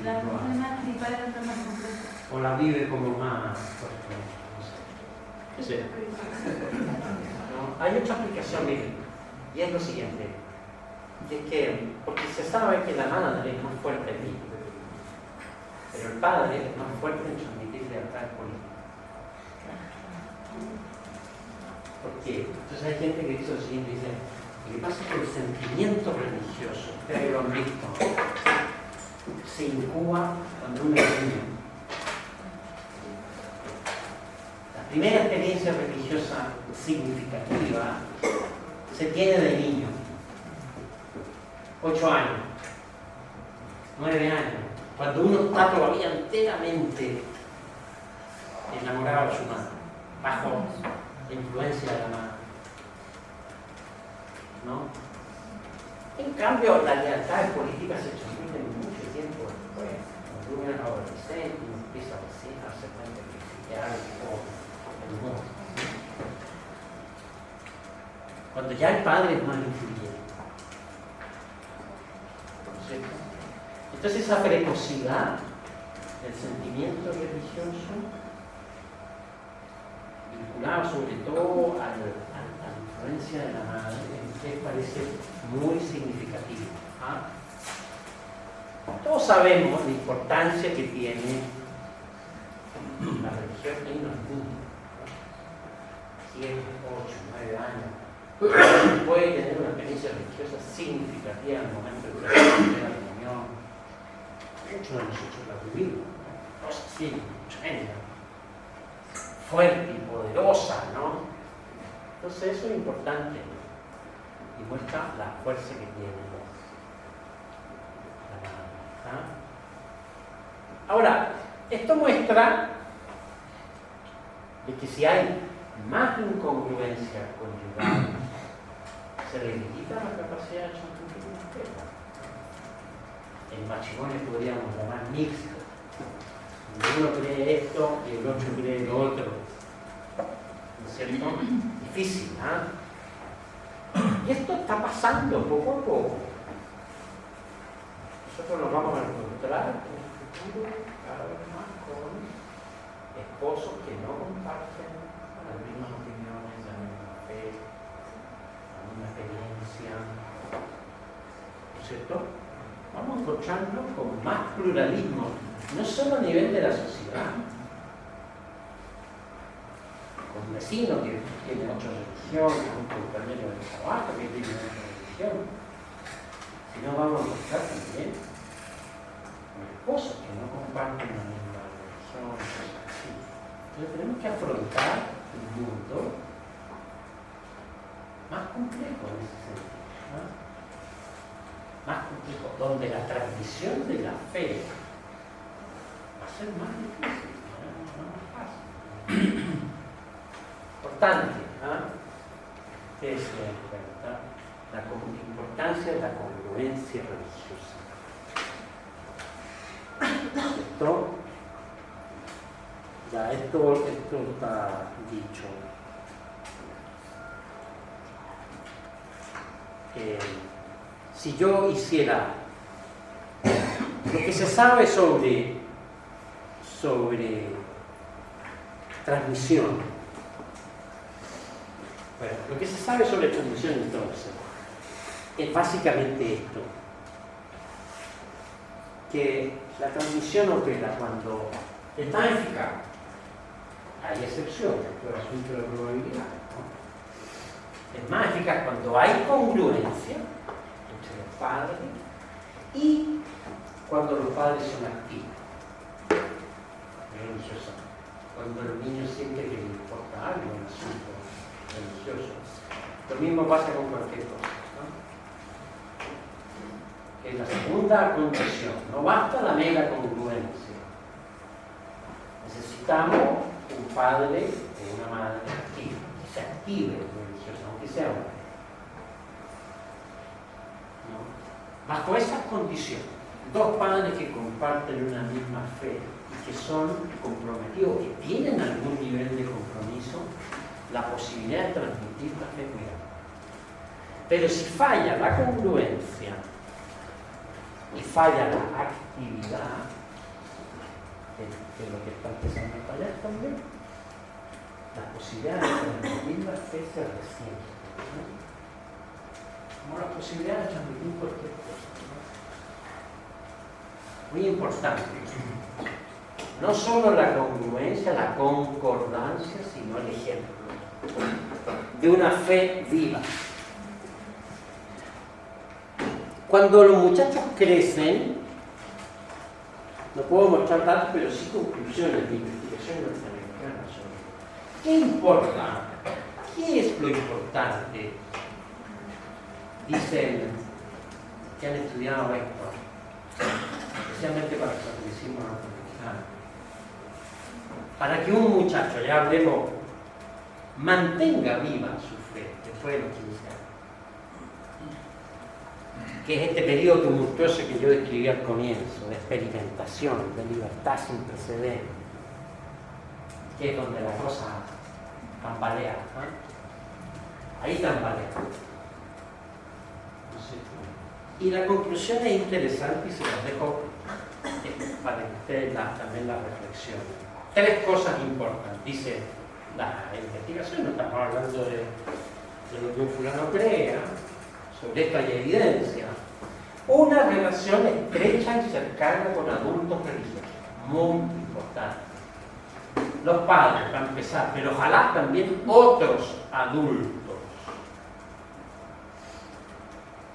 [SPEAKER 4] La religión es más espiritual, es otra más compleja.
[SPEAKER 1] O la vive como más fuerte. No sé. No, hay otra explicación, miren, y es lo siguiente. Y es que, porque se sabe que la madre es más fuerte en mí, pero el padre es más fuerte en transmitir lealtad política. ¿Por qué? Entonces hay gente que dice lo siguiente, dice, lo que pasa es que el sentimiento religioso, ustedes lo han visto, se incuba cuando uno es niño. La primera experiencia religiosa significativa se tiene de niño. 8 años, 9 años, cuando uno está todavía enteramente enamorado de su madre, bajo la influencia de la madre, ¿no? cambio, las lealtades políticas se transmiten mucho tiempo después. Cuando uno es adolescente y empieza a darse cuenta que existe algo en el mundo. Cuando ya el padre es más influyente. ¿No es cierto? Entonces esa precocidad del sentimiento religioso, vinculado sobre todo a la influencia de la madre, me parece muy significativo. ¿Ah? Todos sabemos la importancia que tiene la religión en los niños. 7, 8, 9 años. Puede tener una experiencia religiosa significativa en el momento de la comunión. Muchos de nosotros la vivimos. Cosas así, tremenda, fuerte y poderosa, ¿no? Entonces eso es importante, ¿no? Y muestra la fuerza que tiene la madre. ¿Ah? Ahora, esto muestra de que si hay más incongruencia conyugal, se le limita la capacidad de transmitir una fe. El matrimonio podríamos llamar mixto. Uno cree esto y el otro cree lo otro. ¿No es cierto? Difícil, ¿ah? Y esto está pasando poco a poco. Nosotros nos vamos a encontrar en el futuro cada vez más con esposos que no comparten las mismas opiniones, la misma fe, la misma experiencia. ¿No es cierto? Vamos a encontrarnos con más pluralismo, no solo a nivel de la sociedad, con un vecino que tiene otra religión, con un compañero de trabajo que tiene otra religión, sino vamos a encontrar también con esposos que no comparten la misma religión, cosas así. Entonces tenemos que afrontar un mundo más complejo en ese sentido, ¿no? Más complejo, donde la transmisión de la fe va a ser más difícil, no más fácil. Importante, ¿ah? Ustedes se dan cuenta la importancia de la congruencia religiosa. Esto está dicho. Si yo hiciera lo que se sabe sobre transmisión, bueno, lo que se sabe sobre transmisión entonces es básicamente esto, que la transmisión opera cuando es tan eficaz. Hay excepciones, pero es asunto de probabilidad, ¿no? Es más eficaz cuando hay congruencia entre los padres y cuando los padres son activos, religiosos, cuando los niños sienten que les importa algo en el asunto religioso. Lo mismo pasa con cualquier cosa, ¿no? Que es la segunda condición. No basta la mera congruencia. Necesitamos un padre o una madre activa, que se active religioso, aunque sea una. ¿No? Bajo esas condiciones, dos padres que comparten una misma fe y que son comprometidos, que tienen algún nivel de compromiso, la posibilidad de transmitir la fe es muy grande. Pero si falla la congruencia y falla la actividad, que es lo que está empezando a fallar también, la posibilidad de transmitir la fe se resiente, ¿no? Como la posibilidad de transmitir cualquier cosa, ¿no? Muy importante. No solo la congruencia, la concordancia, sino el ejemplo de una fe viva. Cuando los muchachos crecen, no puedo mostrar datos, pero sí conclusiones de investigación norteamericana sobre ¿qué importa? ¿Qué es lo importante? Dicen que han estudiado esto, especialmente para el catolicismo norteamericano. Para que un muchacho, ya hablemos, mantenga viva su fe después de los 15 años. que es este periodo tumultuoso que yo describí al comienzo, de experimentación, de libertad sin precedentes, que es donde la cosa tambalea. Ahí tambalea. No sé. Y la conclusión es interesante y se las dejo para que ustedes también la reflexionen. 3 cosas importantes. Dice la investigación, no estamos hablando de lo que un fulano crea, sobre esto hay evidencia. Una relación estrecha y cercana con adultos religiosos, muy importante. Los padres, para empezar, pero ojalá también otros adultos.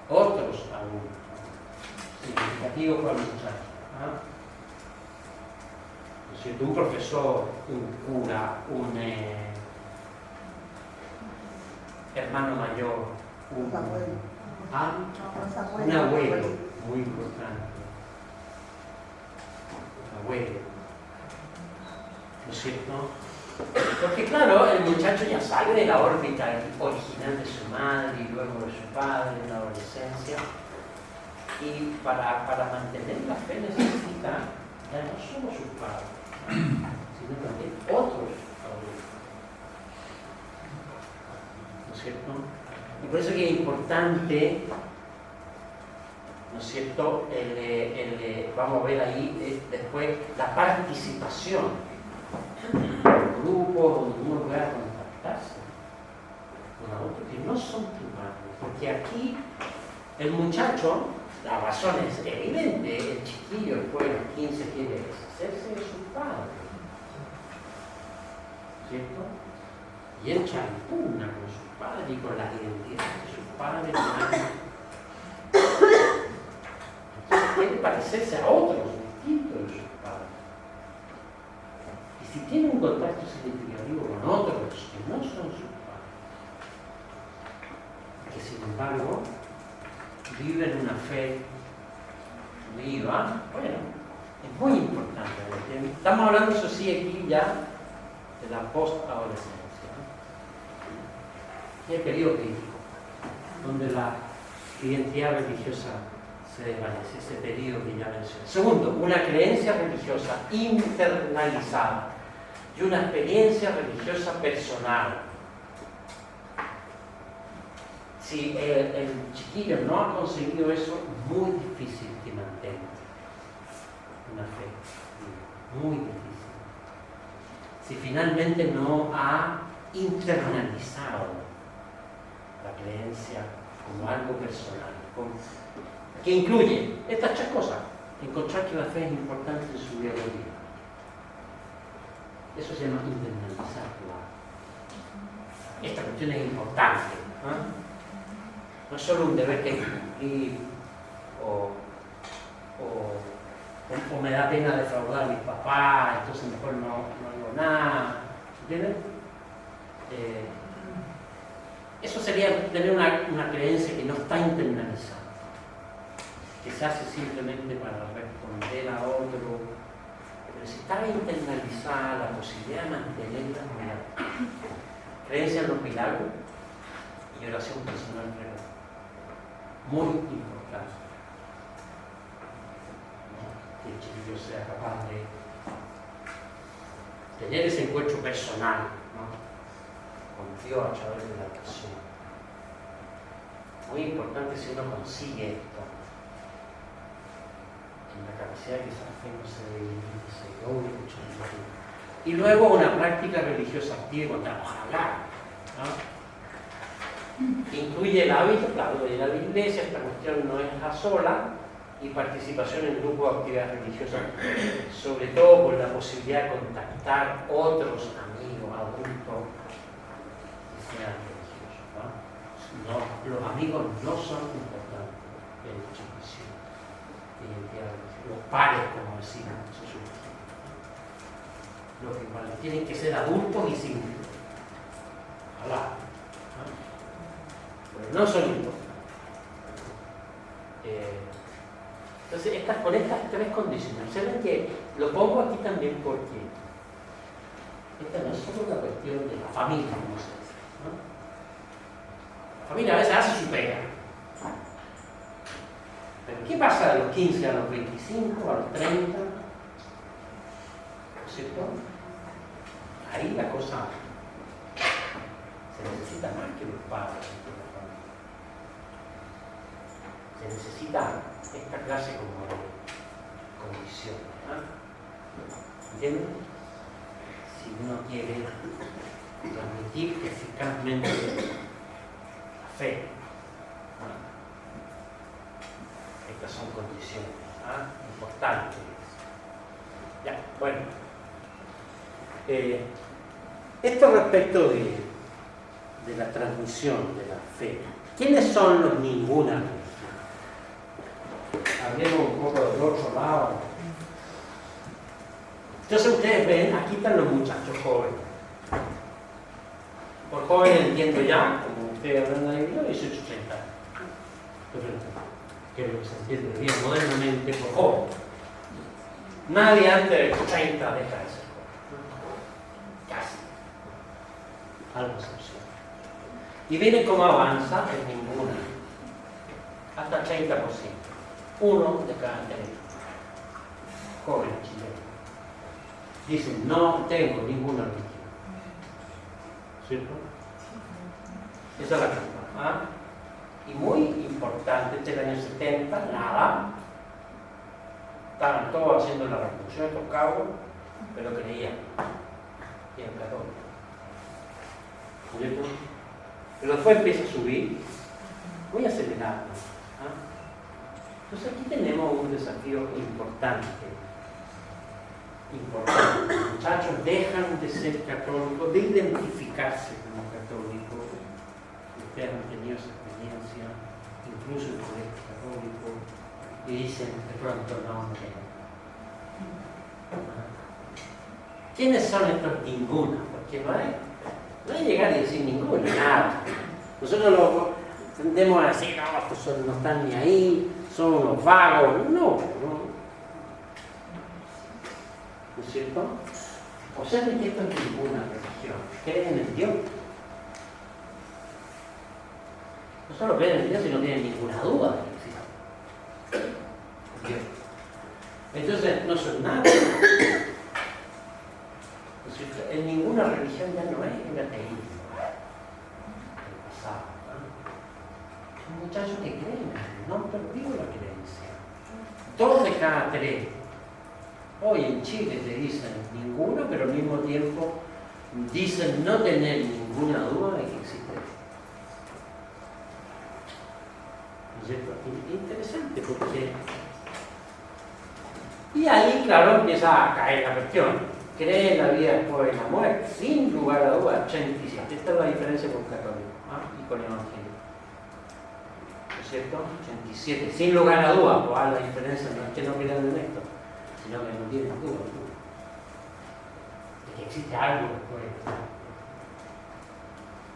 [SPEAKER 1] Otros adultos. Significativo para los muchachos. ¿No es cierto? Un profesor, un cura, un hermano mayor, un abuelo, muy importante. Un abuelo. ¿No es cierto? Porque claro, el muchacho ya sale de la órbita original de su madre y luego de su padre en la adolescencia. Y para mantener la fe necesita ya no solo sus padres, sino también otros adultos. ¿No es cierto? Y por eso que es importante, ¿no es cierto?, vamos a ver ahí después la participación en grupos donde uno pueda contactarse con adultos que no son primarios, porque aquí el muchacho, la razón es evidente, el chiquillo después de los 15 quiere deshacerse de sus padres, ¿cierto? Y él champuna con sus padres y con la identidad de sus padres. Entonces quiere parecerse a otros distintos de sus padres. Y si tiene un contacto significativo con otros que no son sus padres, que sin embargo viven una fe viva, bueno, es muy importante. Estamos hablando, eso sí, aquí ya de la post-adolescencia. Y el periodo crítico, donde la identidad religiosa se desvanece, ese periodo que ya mencioné. Segundo, una creencia religiosa internalizada y una experiencia religiosa personal. Si el chiquillo no ha conseguido eso, muy difícil que mantenga una fe, muy difícil. Si finalmente no ha internalizado la creencia como algo personal, que incluye estas 3 cosas: encontrar que la fe es importante en su día a día. Eso se llama internalizarla. Esta cuestión es importante. No es solo un deber que hay que cumplir, o me da pena defraudar a mis papás, entonces mejor no hago nada. ¿Entienden? Eso sería tener una creencia que no está internalizada, que se hace simplemente para responder a otro. Pero si está internalizada, la posibilidad de mantenerla es muy alta. Creencia en los milagros y oración personal real. Muy importante, ¿no? Que el chiquillo sea capaz de tener ese encuentro personal, ¿no?, con Dios a través de la oración. Muy importante si uno consigue esto, en la capacidad que esa fe no se debilite, se logre mucho más. Y luego una práctica religiosa activa, ojalá, ¿no?, que incluye el hábito, claro, de ir a la iglesia. Esta cuestión no es a sola, y participación en grupos de actividades religiosas, sobre todo por la posibilidad de contactar otros amigos, adultos que sean religiosos, ¿no? Los amigos no son importantes en el servicio de identidad religiosa. Los pares, como decimos, los que tienen que ser adultos y simples. Ojalá. Pero no son importantes. Entonces, con estas 3 condiciones, observen que lo pongo aquí también porque esta no es solo una cuestión de la familia, como se dice, ¿no? La familia a veces hace su pega, qué pasa de los 15 a los 25, a los 30? ¿No es cierto? Ahí la cosa se necesita más que los padres. Se necesita esta clase como de condición. ¿Entienden? Si uno quiere transmitir eficazmente la fe, estas son condiciones importantes. Ya, bueno. Esto respecto de la transmisión de la fe. ¿Quiénes son los ninguna? Hablemos un poco del otro lado. Entonces ustedes ven, aquí están los muchachos jóvenes. Por jóvenes entiendo ya, como ustedes hablan de Biblia, 18, 30 años. Que es lo que se entiende bien modernamente por joven. Nadie antes de los 30 deja de ser joven. Casi. Algo excepción. Y miren cómo avanza en ninguna. Hasta 30%. Uno de cada 30. Jóvenes chilenos. Dicen, no tengo ninguna religión. ¿Cierto? Esa es la culpa. Y muy importante, este es el año 70, nada. Estaban todos haciendo la revolución, estos cabros, pero creían. Y en católico. ¿Cierto? Pero después empieza a subir, muy acelerado. Entonces aquí tenemos un desafío importante. Los muchachos dejan de ser católicos, de identificarse como católicos. Ustedes han tenido esa experiencia, incluso el colegio católico, y dicen de pronto no. ¿Quiénes son estos ninguno? Porque no hay llegar a decir ninguno, nada. Nosotros lo tendemos a decir, no, estos no están ni ahí, son unos vagos. No. ¿No es cierto? Observen que esto es ninguna religión. Creen en Dios. No solo creen en Dios, sino tienen ninguna duda de que existe Dios. Entonces, no son nada. En ninguna religión ya no es el ateísmo. El pasado. Son muchachos que creen, no perdido la creencia. 2 de cada 3. Hoy en Chile te dicen ninguno, pero al mismo tiempo dicen no tener ninguna duda de que existe. ¿No es cierto? Interesante porque... Y ahí, claro, empieza a caer la cuestión. Cree en la vida después de la muerte, sin lugar a dudas, 87. Esta es la diferencia con católico y con evangelio. ¿No es cierto? 87. Sin lugar a dudas, pues la diferencia no es que no crean en esto, sino que no tienen duda de que existe algo después de la muerte.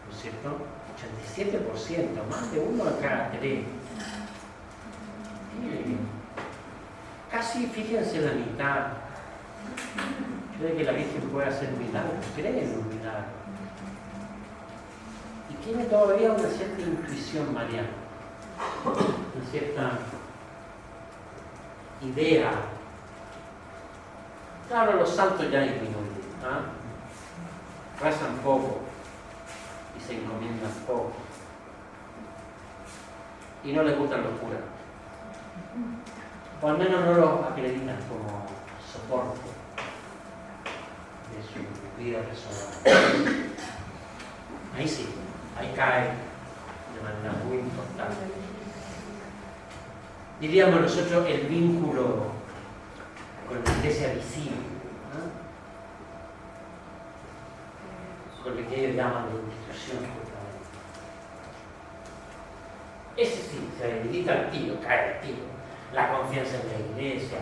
[SPEAKER 1] ¿No es cierto? 87%, más de 1 de cada 3. Casi, fíjense, la mitad. Cree que la Virgen puede hacer milagros, cree en los milagros. Y tiene todavía una cierta intuición mariana, una cierta idea. Claro, los santos ya disminuyen, rezan poco y se encomiendan poco. Y no les gustan los curas. O al menos no los acreditan como soporte de su vida personal. Ahí sí, ahí cae de manera muy importante. Diríamos nosotros el vínculo con la iglesia visible, con lo que ellos llaman de institución justamente. Ese sí, se debilita al tiro, cae al tiro. La confianza en la iglesia,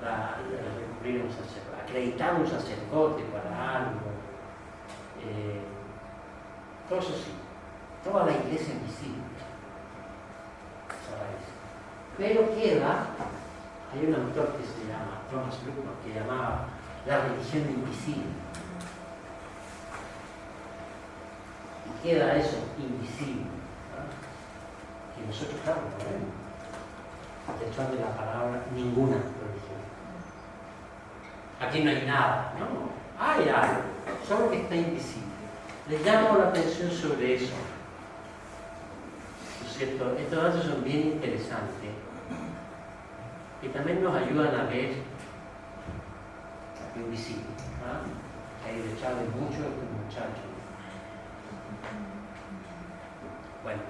[SPEAKER 1] recurrir a un sacerdote, acreditar un sacerdote para algo, todo eso sí, toda la iglesia invisible. Pero queda, hay un autor que se llama Thomas Luckman, que llamaba la religión invisible. Y queda eso invisible, que nosotros, claro, lo vemos. detrás de la palabra ninguna religión. Aquí no hay nada, no, hay algo, solo que está invisible. Les llamo la atención sobre eso. ¿No es cierto? Estos datos son bien interesantes y también nos ayudan a ver lo invisible, ¿ah? Que hay detrás de muchos de estos muchachos. Bueno,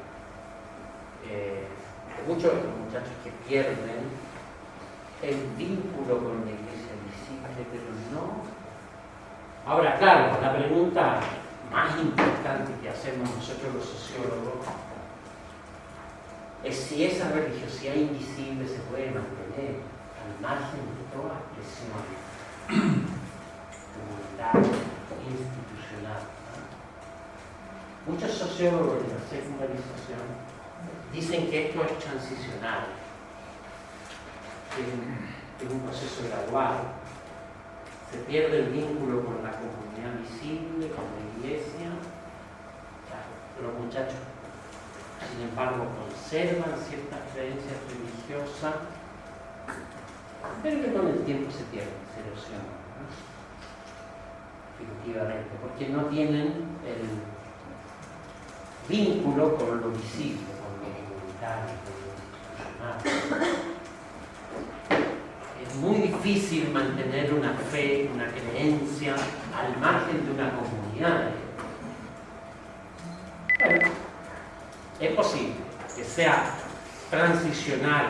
[SPEAKER 1] muchos de estos muchachos que pierden el vínculo con la iglesia visible, pero no. Ahora, claro, la pregunta más importante que hacemos nosotros los sociólogos es si esa religiosidad invisible se puede mantener al margen de toda expresión comunitaria, institucional, ¿no? Muchos sociólogos de la secularización dicen que esto es transicional, que es un proceso gradual. Se pierde el vínculo con la comunidad visible, con la iglesia. Los muchachos, sin embargo, conservan ciertas creencias religiosas, pero que con el tiempo se pierden, se erosionan, ¿no? Definitivamente, porque no tienen el vínculo con lo visible, con lo comunitario, con lo institucional. Es muy difícil mantener una fe, una creencia al margen de una comunidad. Bueno, es posible que sea transicional.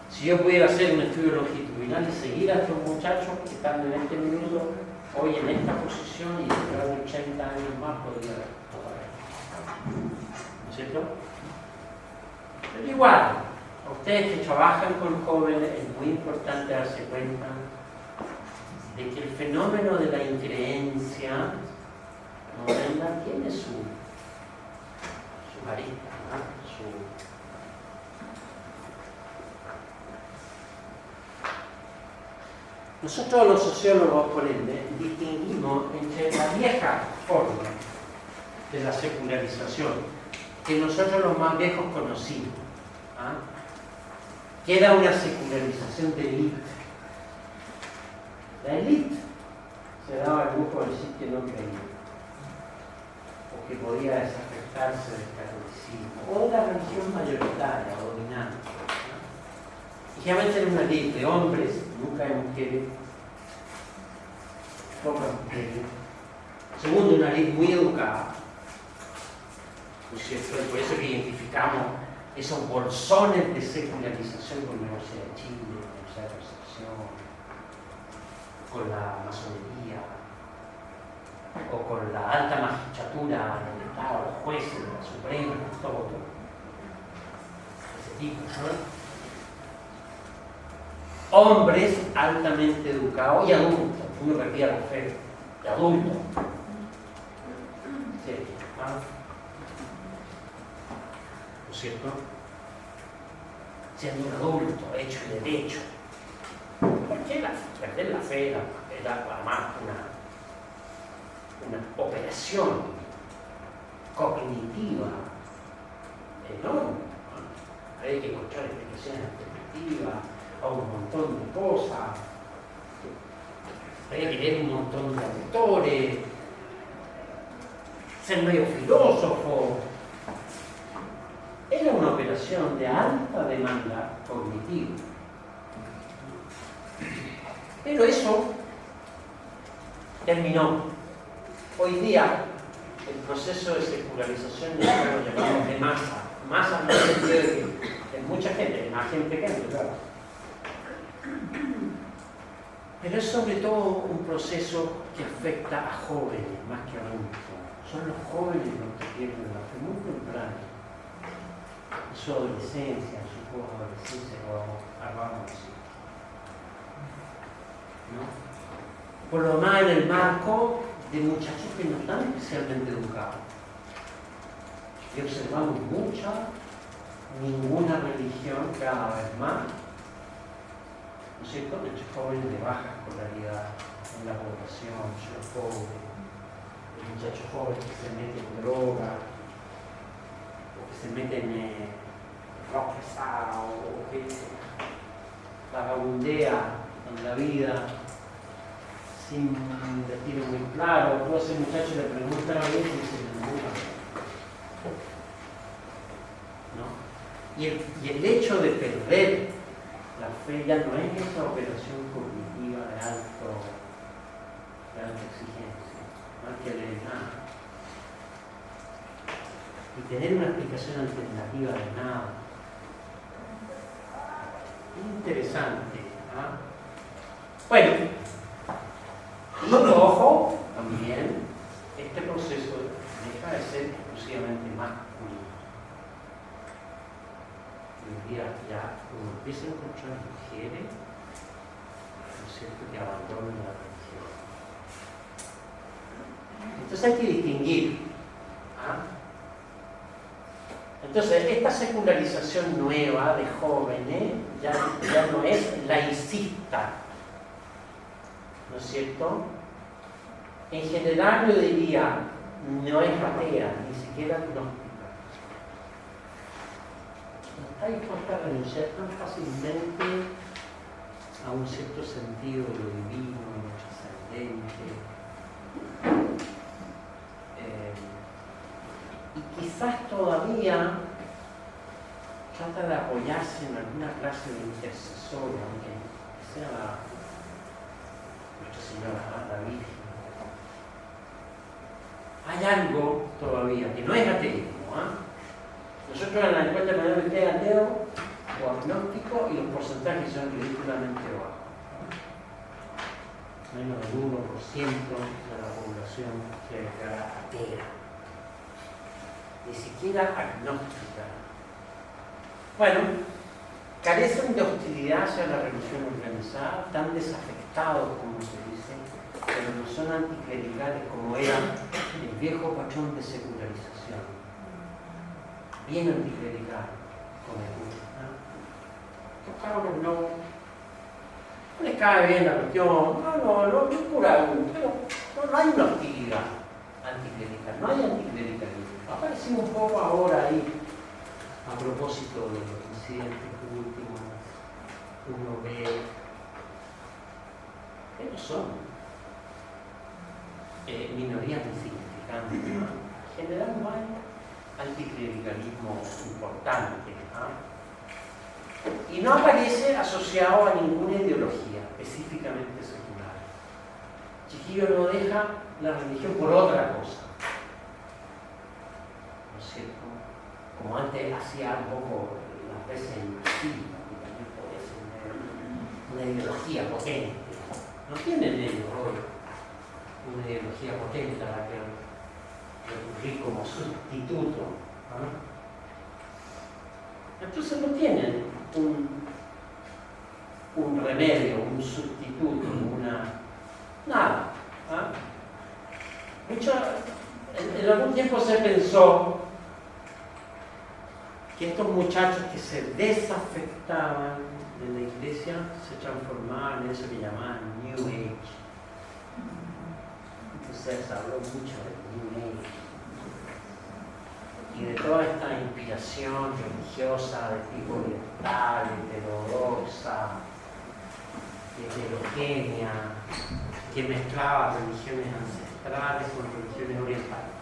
[SPEAKER 1] Si yo pudiera hacer un estudio longitudinal y seguir a estos muchachos que están en este minuto, hoy en esta posición, y dentro de 80 años más podría haber. ¿No es cierto? Pero igual, a ustedes que trabajan con jóvenes es muy importante darse cuenta de que el fenómeno de la increencia moderna tiene su arista, ¿no? Nosotros los sociólogos, por ende, distinguimos entre la vieja forma de la secularización, que nosotros los más viejos conocimos, ¿ah? Que era una secularización de élite. La élite se daba el lujo de decir que no creía, o que podía desafectarse del catolicismo, o de la religión mayoritaria o dominante. Y generalmente era una élite de hombres, nunca de mujeres, pocas mujeres. Segundo, una élite muy educada, ¿no es cierto? Y por eso que identificamos esos bolsones de secularización con la Universidad de Chile, con la Universidad de Concepción, con la masonería, o con la alta magistratura del Estado, los jueces de la Suprema, todo ese tipo, ¿no? Hombres altamente educados y adultos, uno refiere a la fe, de adultos. Sí, ¿no? ¿No es cierto? Siendo un adulto, hecho y derecho. Porque perder la fe era además una operación cognitiva enorme. Hay que encontrar explicaciones alternativas a un montón de cosas. Había que leer un montón de autores, ser medio filósofo. Era una operación de alta demanda cognitiva. Pero eso terminó. Hoy día, el proceso de secularización ya lo llamamos de masa. Masa no es el sentido de que es mucha gente, más gente que antes, claro. Pero es sobre todo un proceso que afecta a jóvenes más que a adultos. Son los jóvenes los que pierden la fe muy temprano. En su adolescencia, en su post-adolescencia, vamos así. ¿No? Por lo más en el marco de muchachos que no están especialmente educados. Y observamos ninguna religión cada vez más, ¿no es cierto?, entre jóvenes de baja escolaridad en la población, los pobres, los muchachos jóvenes que se meten en droga, o que se meten fracasado o que vagabundea en la vida sin destino muy claro. Tú a ese muchacho le preguntas a veces y se le muda. ¿No? Y el hecho de perder la fe ya no es esa operación cognitiva de alta exigencia, no hay que leer nada. Y tener una explicación alternativa de nada. Interesante. ¿Ah? Bueno, y ojo, también, este proceso deja de ser exclusivamente masculino. Hoy día ya, como empiezan a encontrar mujeres, ¿no es cierto?, que abandonan la religión. Entonces hay que distinguir. ¿Ah? Entonces, esta secularización nueva de jóvenes ya no es laicista, ¿no es cierto? En general yo diría, no es atea, ni siquiera agnóstica. No está dispuesta a renunciar tan fácilmente a un cierto sentido de lo divino, de lo trascendente. Y quizás todavía trata de apoyarse en alguna clase de intercesor, aunque sea Nuestra Señora, la Virgen. Hay algo todavía que no es ateísmo. Nosotros en la encuesta tenemos que ser ateo o agnóstico y los porcentajes son ridículamente bajos. Menos del 1% de la población se declara atea. Ni siquiera agnóstica. Bueno, carecen de hostilidad hacia la religión organizada, tan desafectados como se dice, pero no son anticlericales como era el viejo patrón de secularización. Bien anticlerical, con el gusto. Los cabros no les cae bien la cuestión, no cura uno, pero no hay una hostilidad anticlerical, no hay anticlericalismo. Ha aparecido un poco ahora ahí, a propósito de los incidentes últimos, uno ve que no son minorías insignificantes. ¿No? En general no hay anticlericalismo importante. Y no aparece asociado a ninguna ideología específicamente secular. Chiquillo no deja la religión por otra cosa. ¿No es cierto? Como antes hacía un poco las veces en Brasil, que también podía ser una ideología potente. No tienen ellos hoy una ideología potente a la que recurrir como sustituto. Entonces no tienen un remedio, un sustituto, nada. De hecho, en algún tiempo se pensó que estos muchachos que se desafectaban de la iglesia se transformaban en eso que llamaban New Age. Entonces se habló mucho del New Age y de toda esta inspiración religiosa de tipo oriental, heterodoxa, heterogénea, que mezclaba religiones ancestrales con religiones orientales.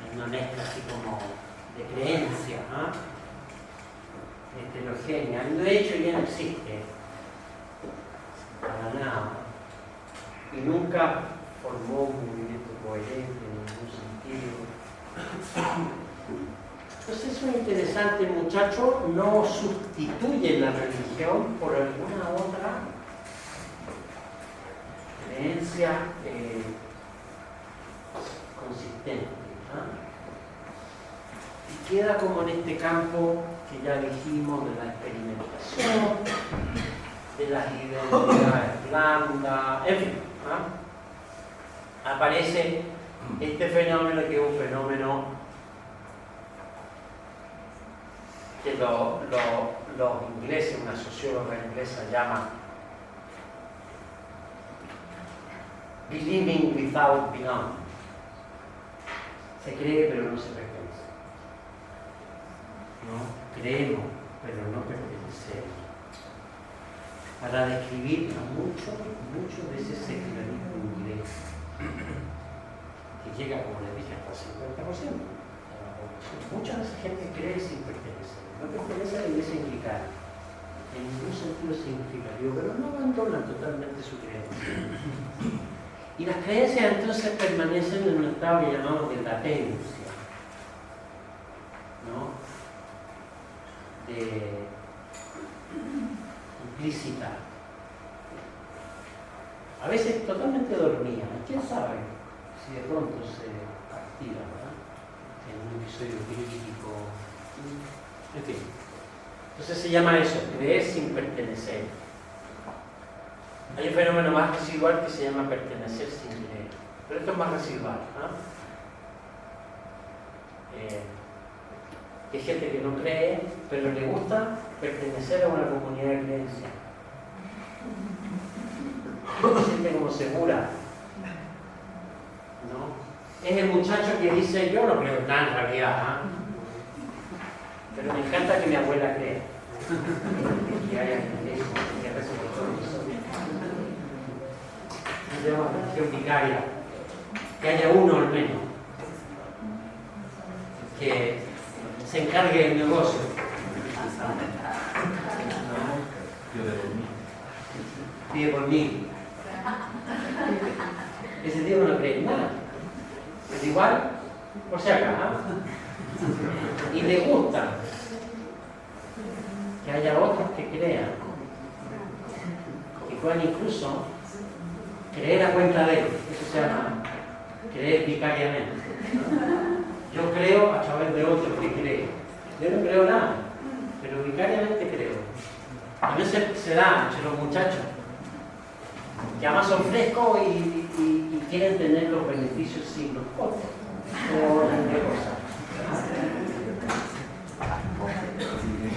[SPEAKER 1] Es una mezcla así como de creencia, heterogénea. De hecho ya no existe para nada y nunca formó un movimiento coherente en ningún sentido. Entonces es muy interesante, el muchacho no sustituye la religión por alguna otra creencia consistente. Y queda como en este campo que ya dijimos de la experimentación, de las identidades blandas, en fin. Aparece este fenómeno que es un fenómeno que los ingleses, una socióloga inglesa llama believing without belonging. Se cree pero no se pertenece. ¿no? Creemos, pero no pertenecemos. Para describir a mucho de ese secularismo inglés, que llega, como les dije, hasta el 50% de la población. Mucha de esa gente cree sin pertenecer. No pertenece a la iglesia anglicana. En ningún sentido significativo, pero no abandonan totalmente su creencia. Y las creencias entonces permanecen en un estado que llamamos de latencia, ¿no? De implícita. A veces totalmente dormida. ¿Quién sabe si de pronto se activa, ¿verdad? En un episodio crítico. En fin. Entonces se llama eso, creer sin pertenecer. Hay un fenómeno más residual que se llama pertenecer sin creer. Pero esto es más residual, ¿no? Hay gente que no cree, pero le gusta pertenecer a una comunidad de creencia. Se siente como segura, ¿no? Es el muchacho que dice, yo no creo en nada en realidad, ¿eh? Pero me encanta que mi abuela crea. Que haya eso, que rece por todos nosotros. Se llama religión vicaria. Que haya uno al menos que se encargue del negocio. Pide por mí. Ese tío no cree en nada. Es igual, por si acaso. Y le gusta que haya otros que crean, que puedan incluso creer a cuenta de él. Eso se llama creer vicariamente. Yo creo a través de otros que creen. Yo no creo nada, pero vicariamente creo. A veces se da entre los muchachos que además son frescos y quieren tener los beneficios sin los costos.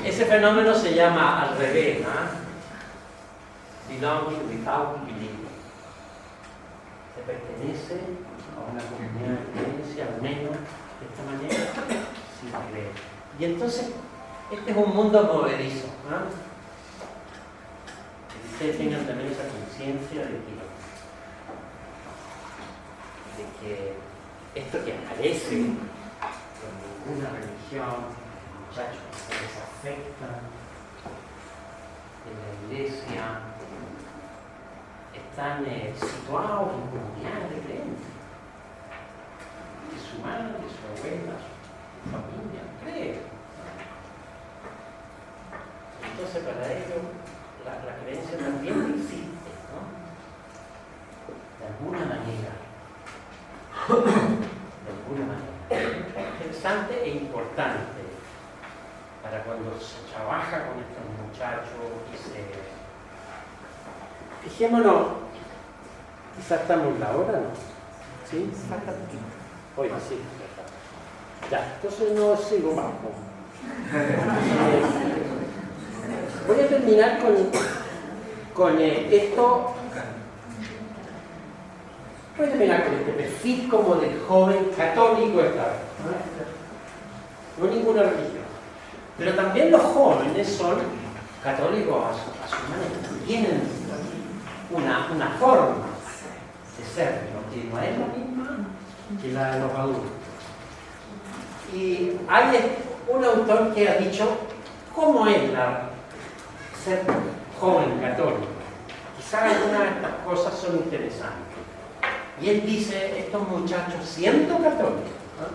[SPEAKER 1] Ese fenómeno se llama al revés, ¿no? Belonging without believing. Se pertenece a una comunidad de creencia, al menos de esta manera, sin creer. Y entonces, este es un mundo movedizo, ¿no? Que ustedes tengan también esa conciencia de que esto que aparece con ninguna religión, muchachos que se desafectan de la iglesia, están situados en comunidades de creencia. Que su madre, su abuela, su familia cree. Entonces para ellos la creencia también existe, ¿no? De alguna manera. De alguna manera. Interesante e importante para cuando se trabaja con estos muchachos y se... Fijémonos, quizás estamos en la hora, ¿no? ¿Sí? Oye, sí. Ya, entonces no sigo más. Voy a terminar con esto. Voy a terminar con este perfil como del joven católico esta vez. No ninguna religión. Pero también los jóvenes son católicos a su manera. Tienen una forma de ser, que no es la misma que la de los adultos. Y hay un autor que ha dicho cómo es ser joven católico. Quizás algunas de estas cosas son interesantes. Y él dice, estos muchachos, siendo católicos, ¿no?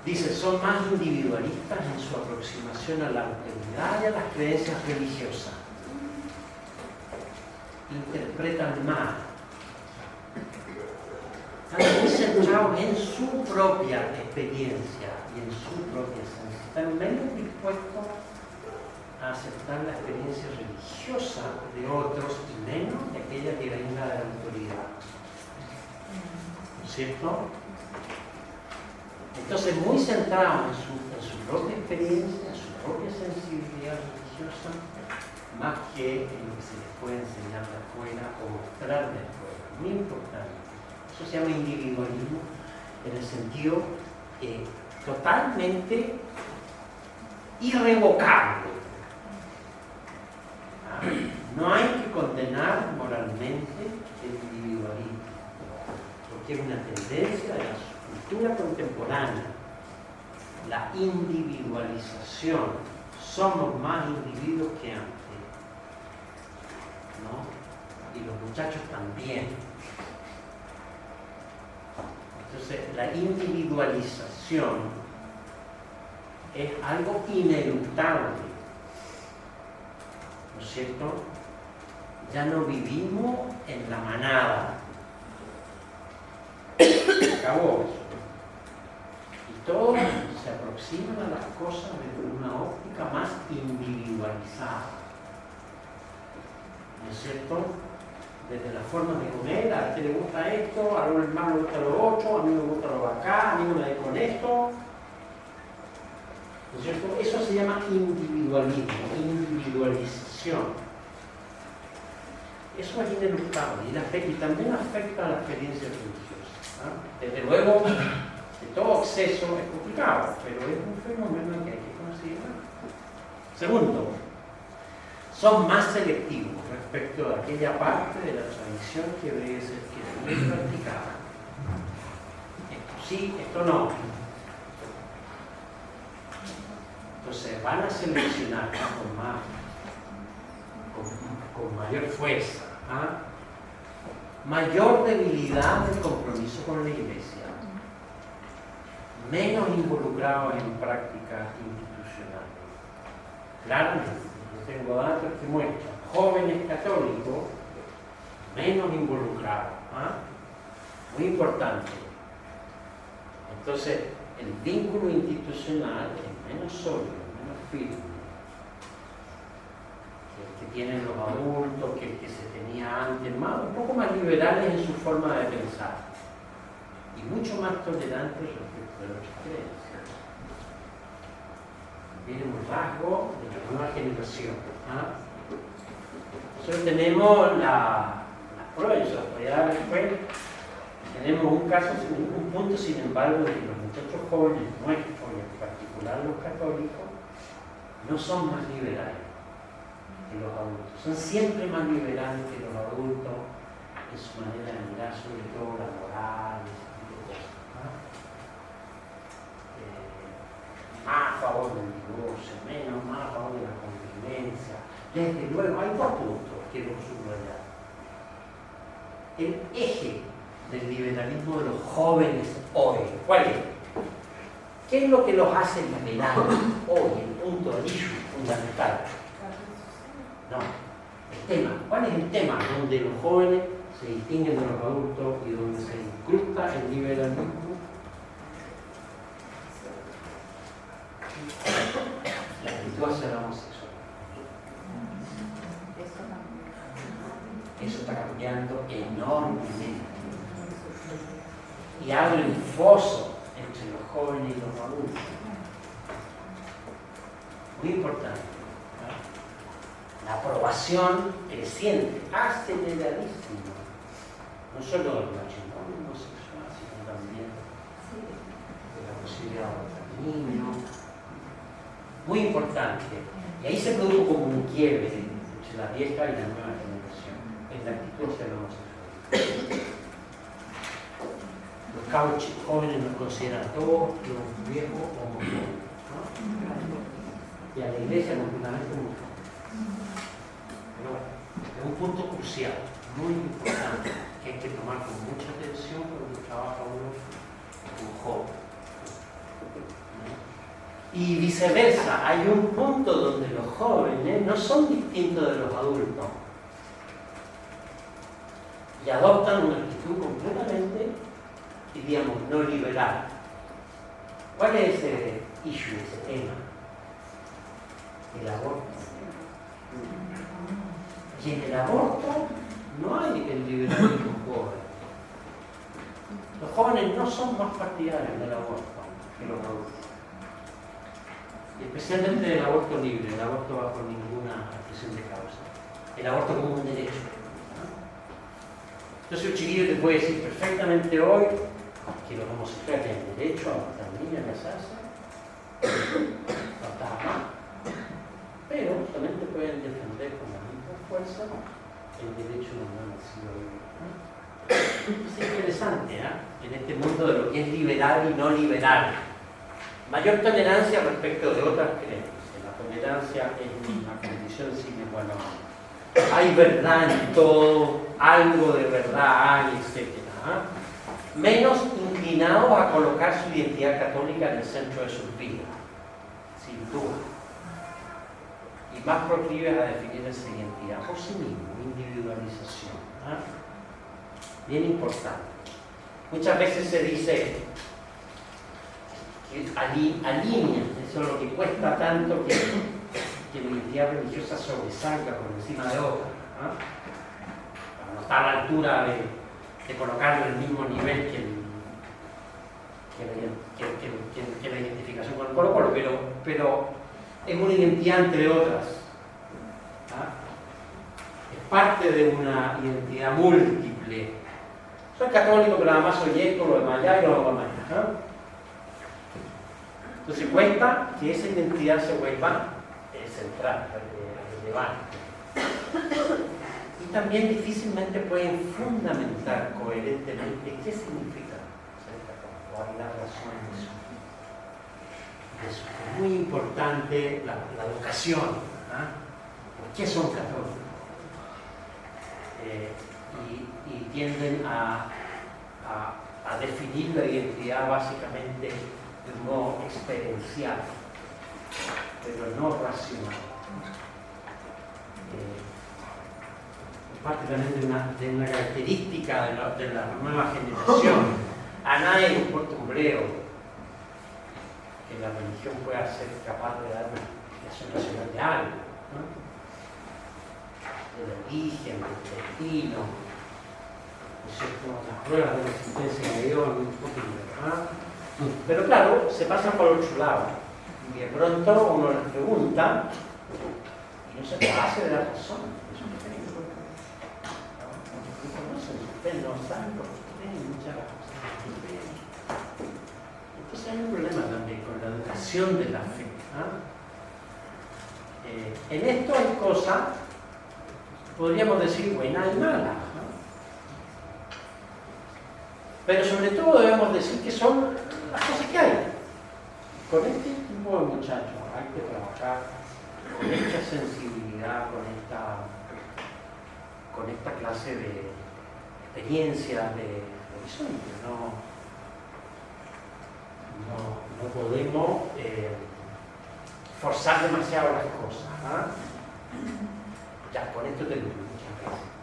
[SPEAKER 1] Dice, son más individualistas en su aproximación a la autoridad y a las creencias religiosas. Interpretan más. Están muy centrados en su propia experiencia y en su propia esencia. Están menos dispuestos a aceptar la experiencia religiosa de otros y menos de aquella que venga de la autoridad. ¿No es cierto? Entonces, muy centrados en su propia experiencia, en su propia sensibilidad religiosa, más que en lo que se les puede enseñar de afuera o mostrar de afuera. Muy importante. Eso se llama individualismo en el sentido totalmente irrevocable. No hay que condenar moralmente el individualismo, porque es una tendencia de la cultura contemporánea, la individualización. Somos más individuos que antes, ¿no? Y los muchachos también. Entonces, la individualización es algo ineluctable, ¿no es cierto? Ya no vivimos en la manada. Acabó eso. Y todos se aproximan a las cosas desde una óptica más individualizada, ¿no es cierto? Desde la forma de comer, a ti le gusta esto, a los hermanos le gusta lo otro, a mí me gusta lo de acá, a mí me da con esto, ¿no es cierto? Eso se llama individualismo, individualización. Eso es ineluctable y también afecta a la experiencia religiosa, ¿no? Desde luego, de todo exceso es complicado, pero es un fenómeno que hay que considerar. Segundo, son más selectivos respecto a aquella parte de la tradición que debe ser practicada. Esto sí, esto no. Entonces van a seleccionar con mayor fuerza, ¿ah? Mayor debilidad del compromiso con la Iglesia, menos involucrados en prácticas institucionales. Claramente, yo tengo datos que muestran jóvenes católicos menos involucrados, ¿ah? Muy importante. Entonces, el vínculo institucional es menos sólido, menos firme que el que tienen los adultos, que el que se tenía antes, un poco más liberales en su forma de pensar y mucho más tolerantes respecto de otras creencias. Viene un rasgo de la nueva generación, ¿ah? Nosotros tenemos la prueba, y se las voy a dar después. Tenemos un caso, un punto, sin embargo, de que los muchachos jóvenes nuestros, y en particular los católicos, no son más liberales que los adultos. Son siempre más liberales que los adultos en su manera de mirar, sobre todo la moral, ese tipo de cosas, ¿no? Más a favor del divorcio, menos, más a favor de la convivencia. Desde luego, hay dos puntos que quiero subrayar. El eje del liberalismo de los jóvenes hoy, ¿cuál es? ¿Qué es lo que los hace liberales hoy? El punto de issue fundamental. No, el tema. ¿Cuál es el tema donde los jóvenes se distinguen de los adultos y donde se incrusta el liberalismo? La actitud hacia la homosexualidad. Eso está cambiando enormemente. Y abre un foso entre los jóvenes y los adultos. Muy importante. La aprobación creciente, aceleradísima, no solo del matrimonio homosexual, sino también de la posibilidad de adoptar niños. Muy importante. Y ahí se produjo como un quiebre entre la vieja y la nueva generación en la actitud hacia la homosexualidad. Los cabros jóvenes nos consideran todos los viejos homofóbicos, ¿no? Y a la iglesia completamente homofóbica. Pero bueno, es un punto crucial, muy importante, que hay que tomar con mucha atención cuando trabaja uno con jóvenes. Y viceversa, hay un punto donde los jóvenes no son distintos de los adultos y adoptan una actitud completamente, diríamos, no liberal. ¿Cuál es ese issue, ese tema? El aborto. Y en el aborto no hay el liberalismo joven. Los jóvenes no son más partidarios del aborto que los adultos. Y especialmente del aborto libre, el aborto bajo ninguna presión de causa. El aborto como un derecho, ¿no? Entonces un chiquillo te puede decir perfectamente hoy que los homosexuales tienen derecho a también a casarse, no está mal, pero también te pueden defender con la misma fuerza el derecho de no nacido. Es interesante, en este mundo de lo que es liberal y no liberal. Mayor tolerancia respecto de otras creencias. La tolerancia es una condición sine qua non. Hay verdad en todo, algo de verdad hay, etc. Menos inclinados a colocar su identidad católica en el centro de sus vidas, sin duda. Y más proclives a definir esa identidad por sí mismo, individualización. Bien importante. Muchas veces se dice que alinea, eso es lo que cuesta tanto que la identidad religiosa sobresalga por encima de otra. Para no estar a la altura de colocarlo en el mismo nivel que la identificación con el Colo-Colo, pero es una identidad entre otras. Es parte de una identidad múltiple. Soy católico, pero además soy esto, lo demás allá y lo demás allá. Entonces cuesta que esa identidad se vuelva central, relevante. Y también difícilmente pueden fundamentar coherentemente qué significa ser católico, o hay la razón de eso. Es muy importante la educación. ¿Por qué son católicos? Y tienden a definir la identidad básicamente de un modo experiencial, pero no racional. Es parte también de una característica de la nueva generación. A nadie le importa un breo que la religión pueda ser capaz de dar una explicación racional de algo, del origen, del destino, ¿no es cierto? Las pruebas de la existencia de Dios, un poquito, pero claro, se pasan por el otro lado y de pronto uno les pregunta y no se le hace de la razón. No conocen su fe, no saben por qué creen muchas cosas. Entonces hay un problema también con la educación de la fe. En esto hay cosas, podríamos decir, buenas y malas, pero sobre todo debemos decir que son las cosas que hay. Con este tipo de muchachos hay que trabajar con esta sensibilidad, con esta clase de experiencias, de horizonte. No podemos forzar demasiado las cosas. Ya, con esto termino. Muchas gracias.